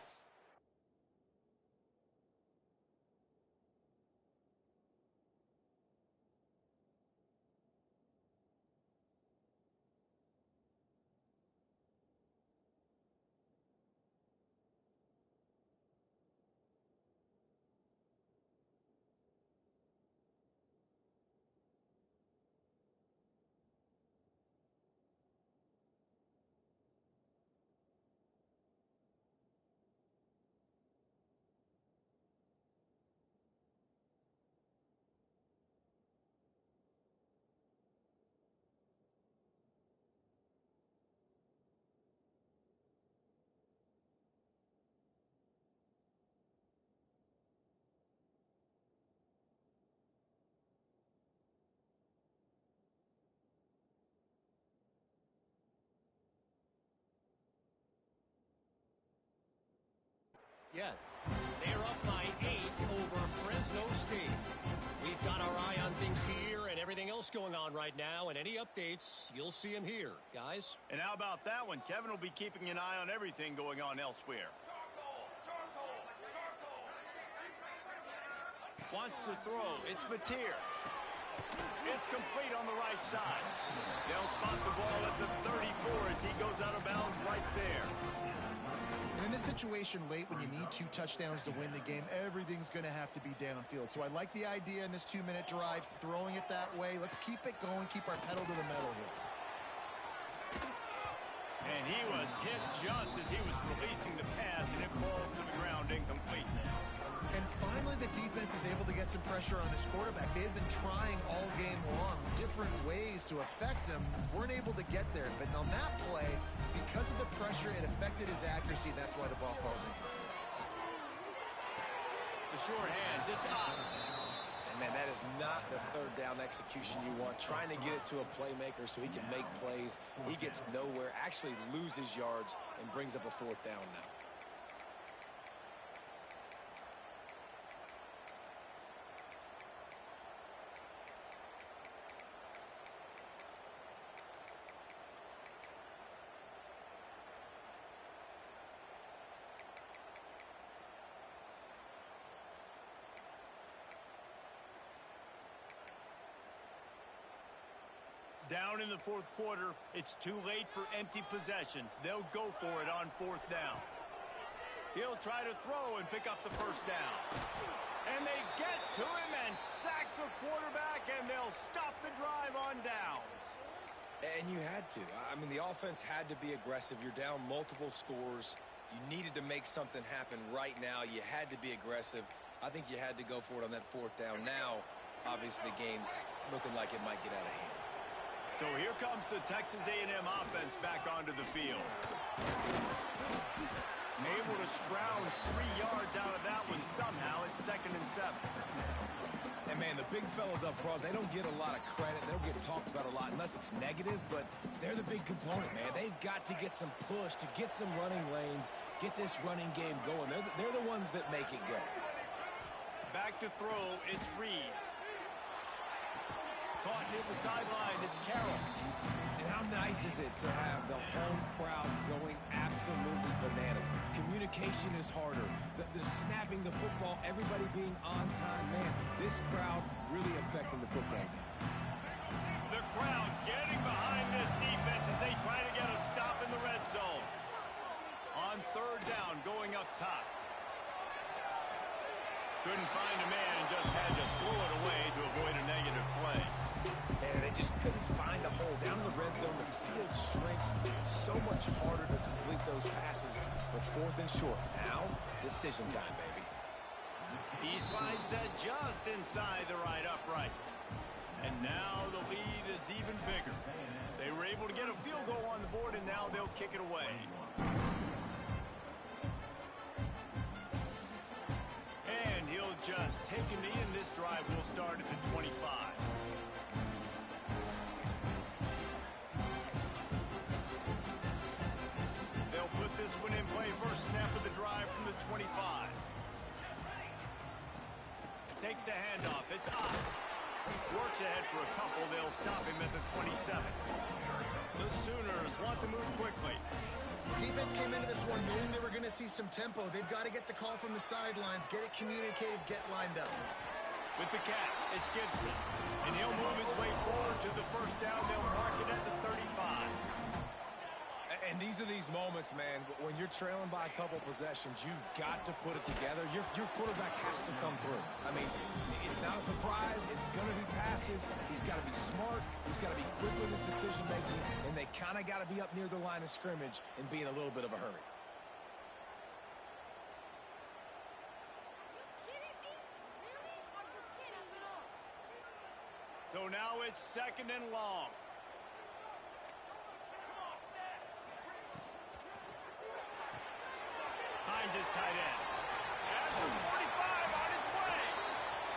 yet. They're up by 8 over Fresno State. We've got our eye on things here and everything else going on right now, and any updates, you'll see them here, guys. And how about that one? Kevin will be keeping an eye on everything going on elsewhere. Wants to throw. It's Mateer. It's complete on the right side. They'll spot the ball at the 34 as he goes out of bounds right there. And in this situation late when you need 2 touchdowns to win the game, everything's going to have to be downfield. So I like the idea in this 2-minute drive, throwing it that way. Let's keep it going, keep our pedal to the metal here. And he was hit just as he was releasing the pass, and it falls to the ground incomplete. And finally, the defense is able to get some pressure on this quarterback. They had been trying all game long, different ways to affect him. Weren't able to get there. But on that play, because of the pressure, it affected his accuracy. That's why the ball falls in. The short hands, it's up. And, man, that is not the third down execution you want. Trying to get it to a playmaker so he can make plays. He gets nowhere, actually loses yards, and brings up a 4th down now. Down in the 4th quarter, it's too late for empty possessions. They'll go for it on 4th down. He'll try to throw and pick up the 1st down. And they get to him and sack the quarterback, and they'll stop the drive on downs. And you had to. I mean, the offense had to be aggressive. You're down multiple scores. You needed to make something happen right now. You had to be aggressive. I think you had to go for it on that 4th down. Now, obviously, the game's looking like it might get out of hand. So here comes the Texas A&M offense back onto the field. Able to scrounge 3 yards out of that one somehow. It's 2nd and 7. And, man, the big fellas up front, they don't get a lot of credit. They don't get talked about a lot unless it's negative, but they're the big component, man. They've got to get some push, to get some running lanes, get this running game going. They're the ones that make it go. Back to throw, it's Reed. Caught near the sideline, it's Carroll. And how nice is it to have the home crowd going absolutely bananas? Communication is harder. The snapping the football, everybody being on time. Man, this crowd really affecting the football game. The crowd getting behind this defense as they try to get a stop in the red zone. On 3rd down, going up top. Couldn't find a man and just had to throw it away to avoid a negative play. And they just couldn't find a hole. Down in the red zone, the field shrinks. So much harder to complete those passes. But 4th and short. Now, decision time, baby. He slides that just inside the right upright. And now the lead is even bigger. They were able to get a field goal on the board, and now they'll kick it away. And he'll just take a knee, and this drive will start at the 25. They'll put this one in play. First snap of the drive from the 25. Takes the handoff. It's up. Works ahead for a couple. They'll stop him at the 27. The Sooners want to move quickly. Defense came into this one knowing they were going to see some tempo. They've got to get the call from the sidelines, get it communicated, get lined up. With the catch, it's Gibson. And he'll move his way forward to the 1st down. They'll mark it at the 35. And these are these moments, man, when you're trailing by a couple possessions, you've got to put it together. Your quarterback has to come through. I mean, it's not a surprise. It's going to be passes. He's got to be smart. He's got to be quick with his decision-making, and they kind of got to be up near the line of scrimmage and be in a little bit of a hurry. So now it's 2nd and long. Finds his tight end. At the 45 on his way.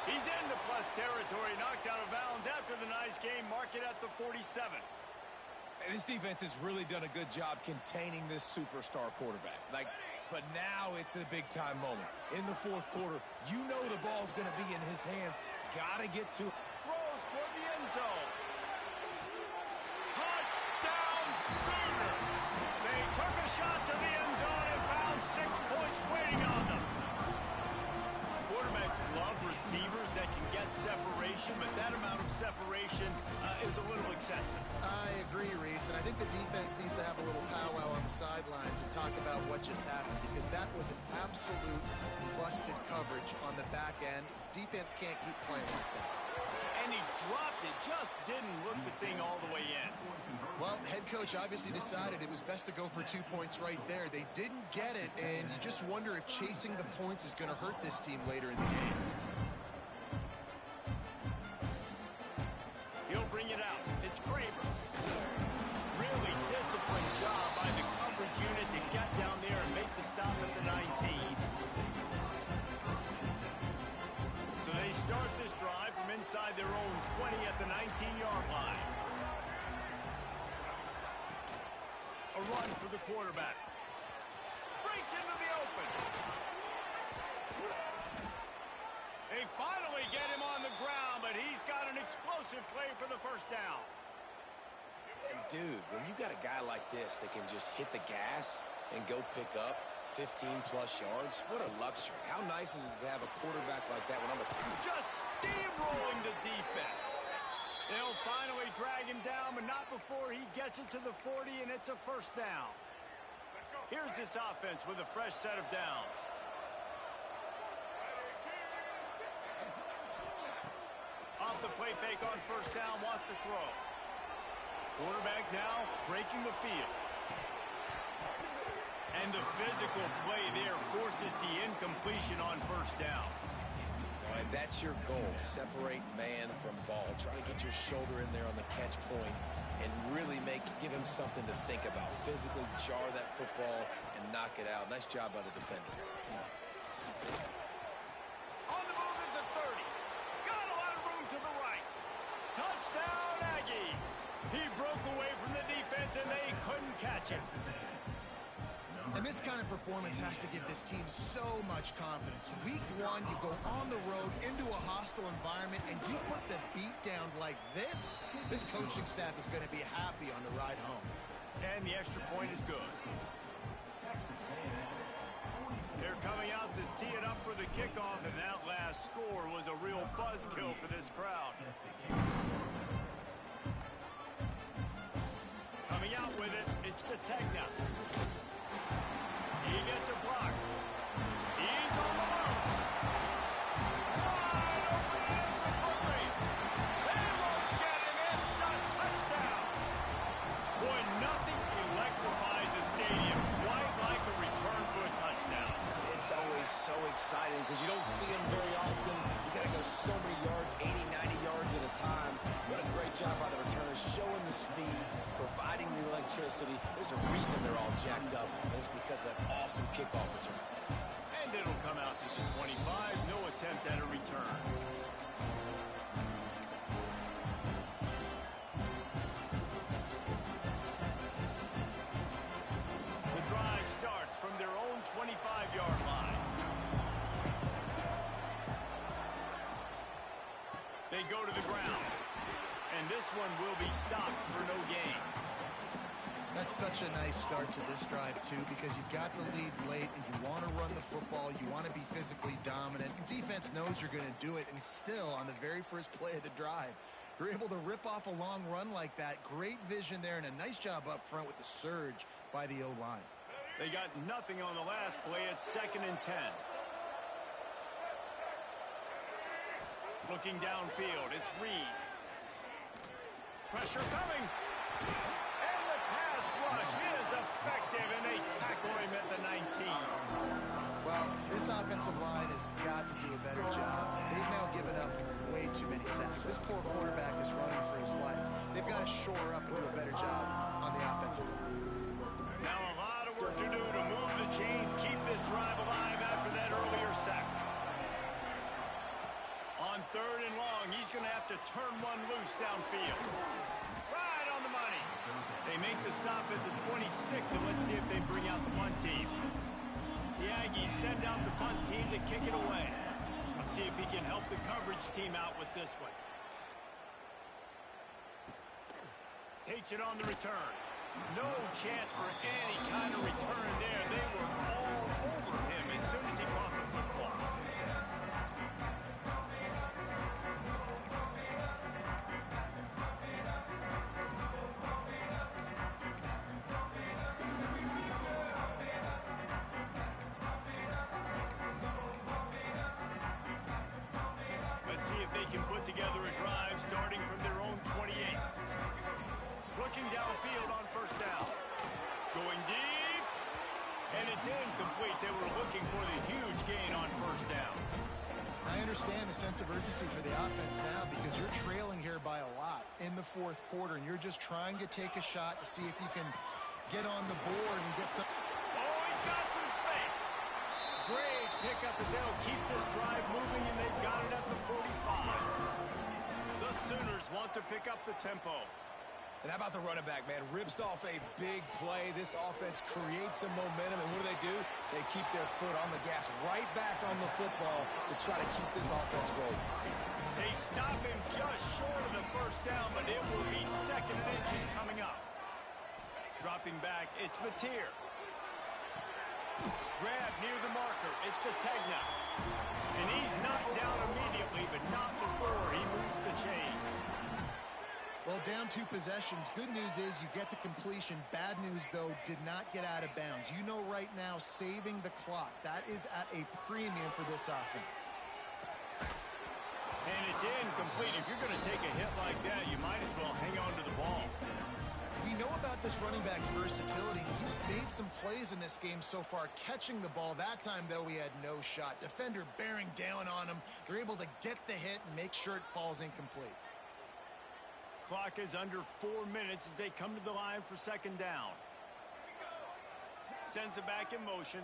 He's into plus territory, knocked out of bounds after the nice game. Mark it at the 47. And this defense has really done a good job containing this superstar quarterback. Like, But now it's the big-time moment. In the fourth quarter, you know the ball's going to be in his hands. Got to get to it. Throws toward the end zone. Touchdown Sooners! They took a shot to the end zone and found 6 points waiting on them. Quarterbacks love receivers that can get separation, but that amount of separation is a little excessive. I agree, Reese, and I think the defense needs to have a little powwow on the sidelines and talk about what just happened, because that was an absolute busted coverage on the back end. Defense can't keep playing like that. And he dropped it, just didn't look the thing all the way in. Well, head coach obviously decided it was best to go for 2 points right there. They didn't get it, and you just wonder if chasing the points is going to hurt this team later in the game. He'll bring it out. It's Kramer. Really disciplined job by the coverage unit to get down there and make the stop at the 19. So they start this drive from inside their own 20 at the 19-yard line. A run for the quarterback. Breaks into the open. They finally get him on the ground, but he's got an explosive play for the first down. And, dude, when you got a guy like this that can just hit the gas and go pick up 15-plus yards, what a luxury. How nice is it to have a quarterback like that when I'm just steamrolling the defense. They'll finally drag him down, but not before he gets it to the 40, and it's a first down. Here's this offense with a fresh set of downs. Off the play fake on first down, wants to throw. Quarterback now breaking the field. And the physical play there forces the incompletion on first down. And that's your goal. Separate man from ball. Try to get your shoulder in there on the catch point and really give him something to think about. Physically jar that football and knock it out. Nice job by the defender. On the move at the 30. Got a lot of room to the right. Touchdown, Aggies. He broke away from the defense, and they couldn't catch him. And this kind of performance has to give this team so much confidence. Week 1, you go on the road into a hostile environment, and you put the beat down like this, this coaching staff is going to be happy on the ride home. And the extra point is good. They're coming out to tee it up for the kickoff, and that last score was a real buzzkill for this crowd. Coming out with it, it's Sategna. He gets a block. He's on the loose. Wide open, and it's a foot race. They won't get him. It's a touchdown. Boy, nothing electrifies a stadium quite like a return for a touchdown. It's always so exciting because you don't see them very often. You got to go so many yards, 80, 90 yards at a time. What a great job by the returners, showing the speed, providing the electricity. There's a reason they're all jacked up, and it's because of that awesome kickoff return. And it'll come out to the 25. No attempt at a return. The drive starts from their own 25-yard line. They go to the ground. And this one will be stopped for no gain. That's such a nice start to this drive, too, because you've got the lead late and you want to run the football. You want to be physically dominant. Defense knows you're going to do it, and still, on the very first play of the drive, you're able to rip off a long run like that. Great vision there, and a nice job up front with the surge by the O-line. They got nothing on the last play. It's 2nd and 10. Looking downfield, it's Reed. Pressure coming. And the pass rush is effective, and they tackle him at the 19. Well, this offensive line has got to do a better job. They've now given up way too many sacks. This poor quarterback is running for his life. They've got to shore up and do a better job on the offensive line. Now a lot of work to do to move the chains, keep this drive alive after that earlier sack. On 3rd and long, he's going to have to turn one loose downfield. Right on the money. They make the stop at the 26, and let's see if they bring out the punt team. The Aggies send out the punt team to kick it away. Let's see if he can help the coverage team out with this one. Takes it on the return. No chance for any kind of return there. They were all over him as soon as he caught the football. Let's see if they can put together a drive starting from their own 28. Looking downfield on first down. Going deep. And it's incomplete. They were looking for the huge gain on first down. I understand the sense of urgency for the offense now because you're trailing here by a lot in the fourth quarter, and you're just trying to take a shot to see if you can get on the board and get some... Oh, he's got some space. Great pickup as they'll keep this drive moving, and they've got it at the 45. The Sooners want to pick up the tempo. And how about the running back, man? Rips off a big play. This offense creates some momentum, and what do? They keep their foot on the gas right back on the football to try to keep this offense rolling. They stop him just short of the first down, but it will be second and inches coming up. Dropping back, it's Mateer. Grab near the marker, it's Sategna. And he's knocked down immediately, but not before he moves the chains. Well, down 2 possessions. Good news is you get the completion. Bad news, though, did not get out of bounds. You know right now, saving the clock. That is at a premium for this offense. And it's incomplete. If you're going to take a hit like that, you might as well hang on to the ball. We know about this running back's versatility. He's made some plays in this game so far, catching the ball. That time, though, he had no shot. Defender bearing down on him. They're able to get the hit and make sure it falls incomplete. Clock is under 4 minutes as they come to the line for second down. Sends it back in motion.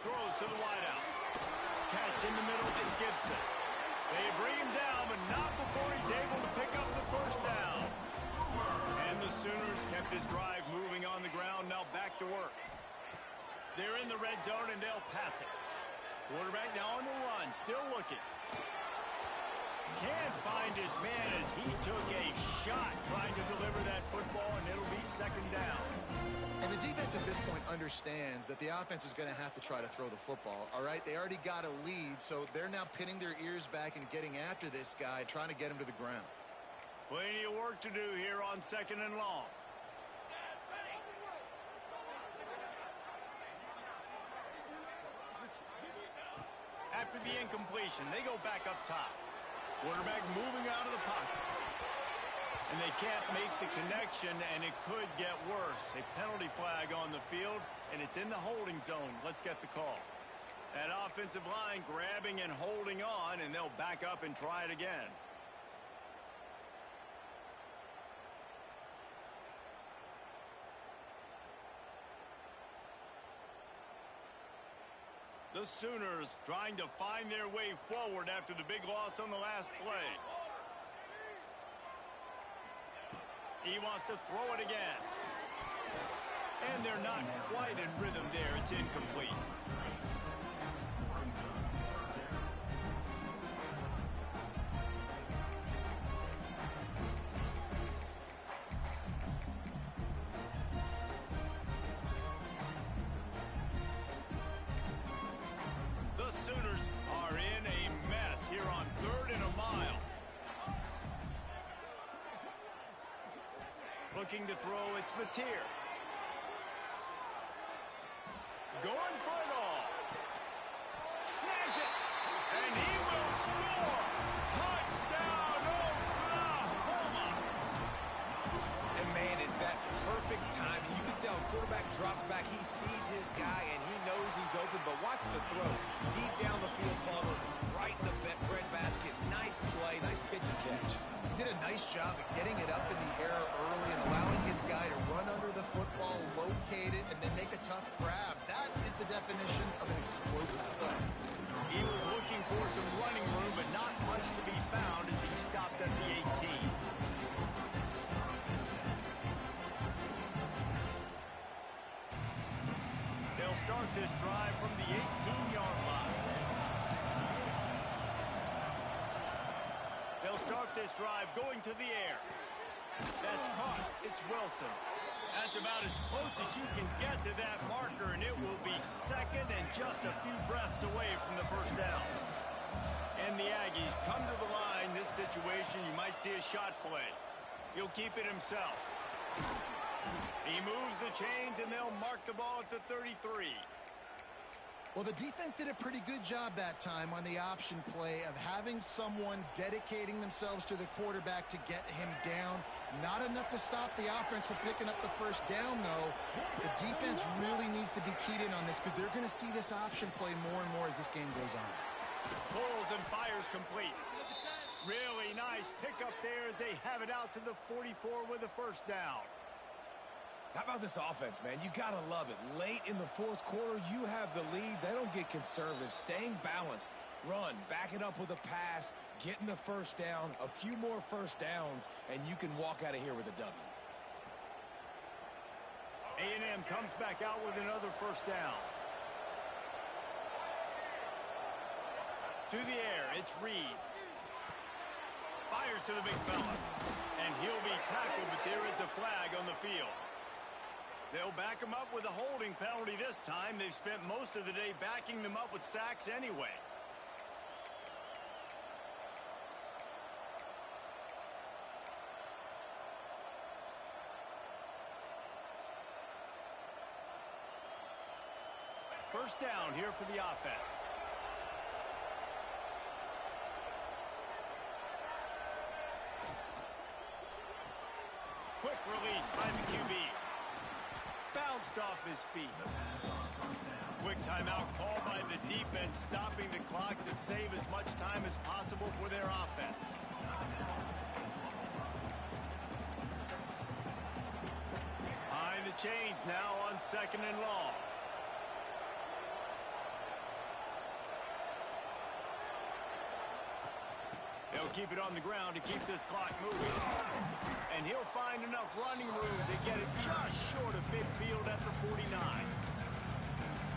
Throws to the wideout. Catch in the middle is Gibson. They bring him down, but not before he's able to pick up the first down. And the Sooners kept his drive moving on the ground, now back to work. They're in the red zone, and they'll pass it. Quarterback now on the run, still looking. Can't find his man as he took a shot trying to deliver that football, and it'll be second down. And the defense at this point understands that the offense is going to have to try to throw the football, all right? They already got a lead, so they're now pinning their ears back and getting after this guy, trying to get him to the ground. Plenty of work to do here on second and long. After the incompletion, they go back up top. Quarterback moving out of the pocket. And they can't make the connection, and it could get worse. A penalty flag on the field, and it's in the holding zone. Let's get the call. That offensive line grabbing and holding on, and they'll back up and try it again. The Sooners trying to find their way forward after the big loss on the last play. He wants to throw it again. And they're not quite in rhythm there. It's incomplete. The Sooners are in a mess here on 3rd and a mile. Looking to throw, it's Mateer. Going for it all. Snags it. And he will score. Touchdown, Oklahoma. And man, is that perfect timing. You can tell quarterback drops back. He sees his guy, and he knows he's open. But watch the throw. Deep down the field, Palmer. Right in the breadbasket. Nice play. Nice pitch and catch. He did a nice job of getting it up in the air early and allowing his guy to run under the football, locate it, and then make a tough grab. That is the definition of an explosive play. He was looking for some running room, but not much to be found as he stopped at the 18. start this drive going to the air. That's caught. It's Wilson. That's about as close as you can get to that marker, and it will be second and just a few breaths away from the first down. And the Aggies come to the line. This situation, you might see a shot play. He'll keep it himself. He moves the chains, and they'll mark the ball at the 33. Well, the defense did a pretty good job that time on the option play of having someone dedicating themselves to the quarterback to get him down. Not enough to stop the offense from picking up the first down, though. The defense really needs to be keyed in on this because they're going to see this option play more and more as this game goes on. Pulls and fires complete. Really nice pickup there as they have it out to the 44 with a first down. How about this offense, man? You got to love it. Late in the fourth quarter, you have the lead. They don't get conservative. Staying balanced. Run, back it up with a pass, getting the first down, a few more first downs, and you can walk out of here with a W. A&M comes back out with another first down. To the air, it's Reed. Fires to the big fella. And he'll be tackled, but there is a flag on the field. They'll back him up with a holding penalty this time. They've spent most of the day backing them up with sacks anyway. First down here for the offense. Quick release by the QB. Bounced off his feet. Quick timeout called by the defense, stopping the clock to save as much time as possible for their offense. Behind the chains now on second and long. They'll keep it on the ground to keep this clock moving. And he'll find enough running room to get it just short of midfield at the 49.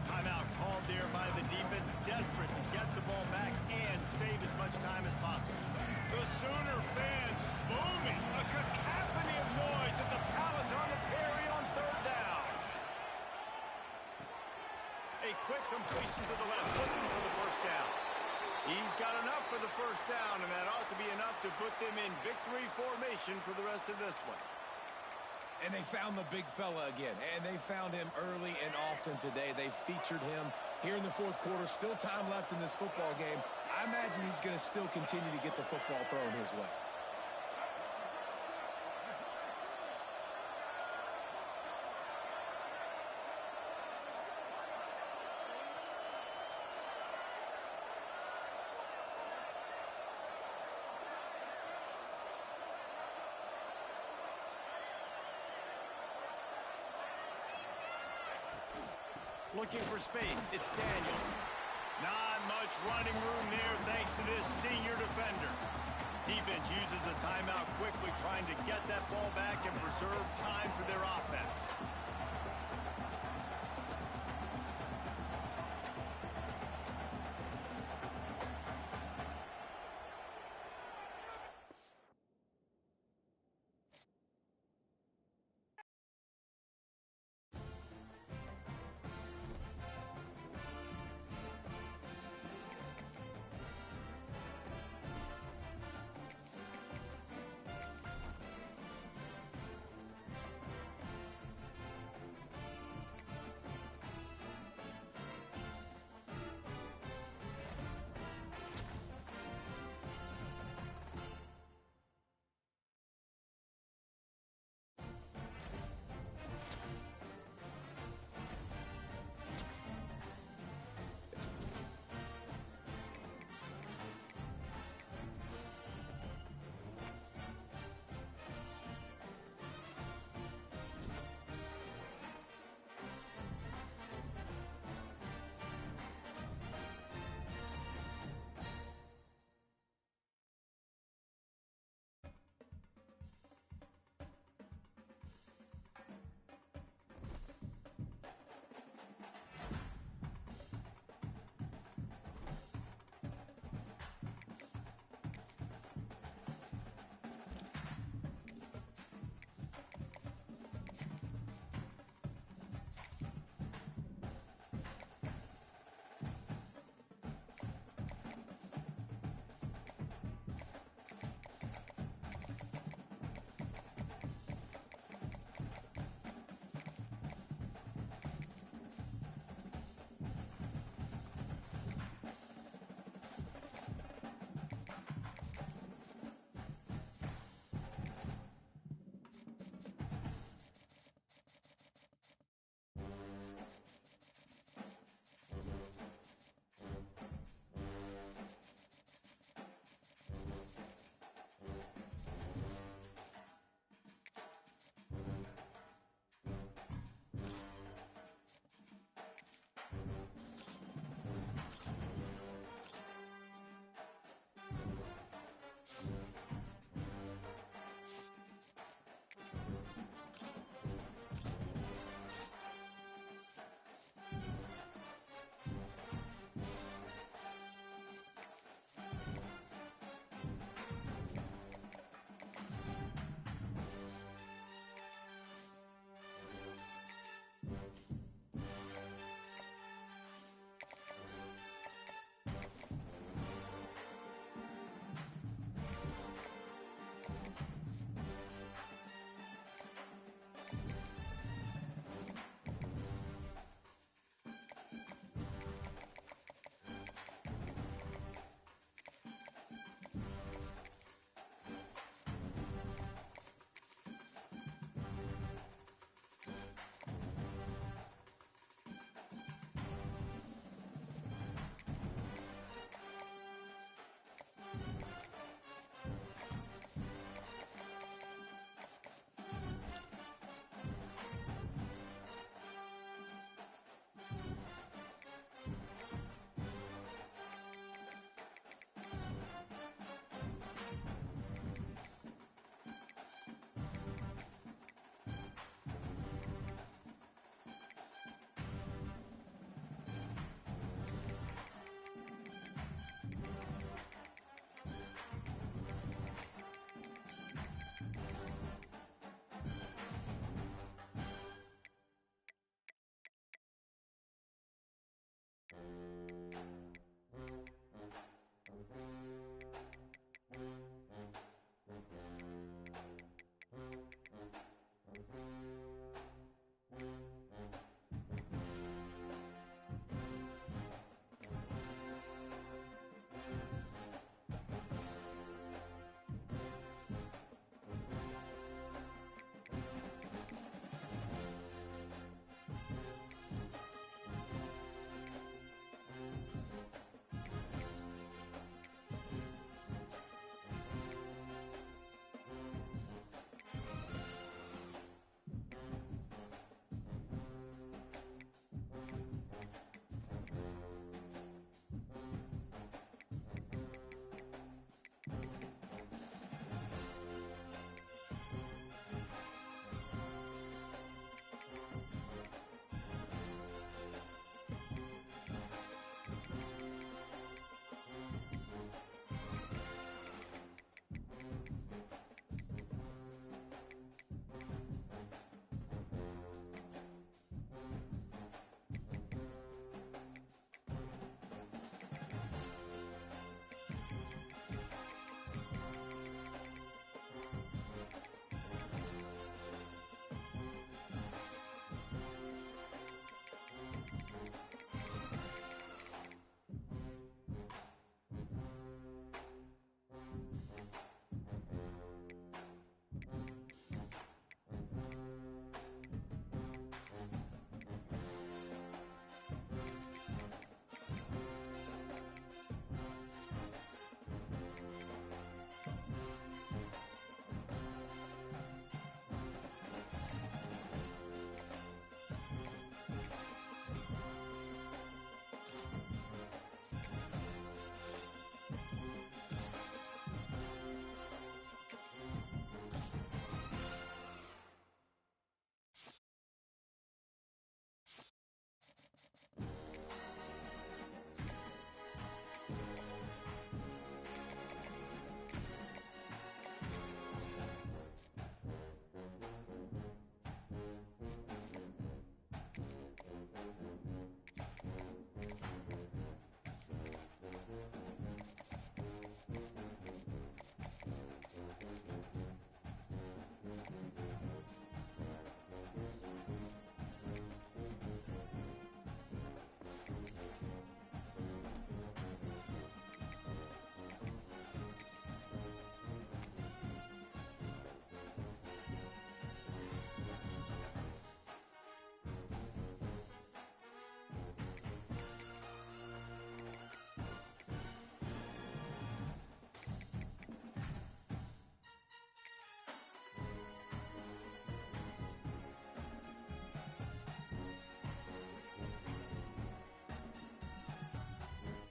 Timeout called there by the defense, desperate to get the ball back and save as much time as possible. The Sooner fans booming, a cacophony of noise at the Palace on the Prairie on third down. A quick completion to the left, looking for the first down. He's got enough for the first down, and that ought to be enough to put them in victory formation for the rest of this one. And they found the big fella again, and they found him early and often today. They featured him here in the fourth quarter. Still time left in this football game. I imagine he's going to still continue to get the football thrown his way. Looking for space, it's Daniels. Not much running room there thanks to this senior defender. Defense uses a timeout quickly, trying to get that ball back and preserve time for their offense.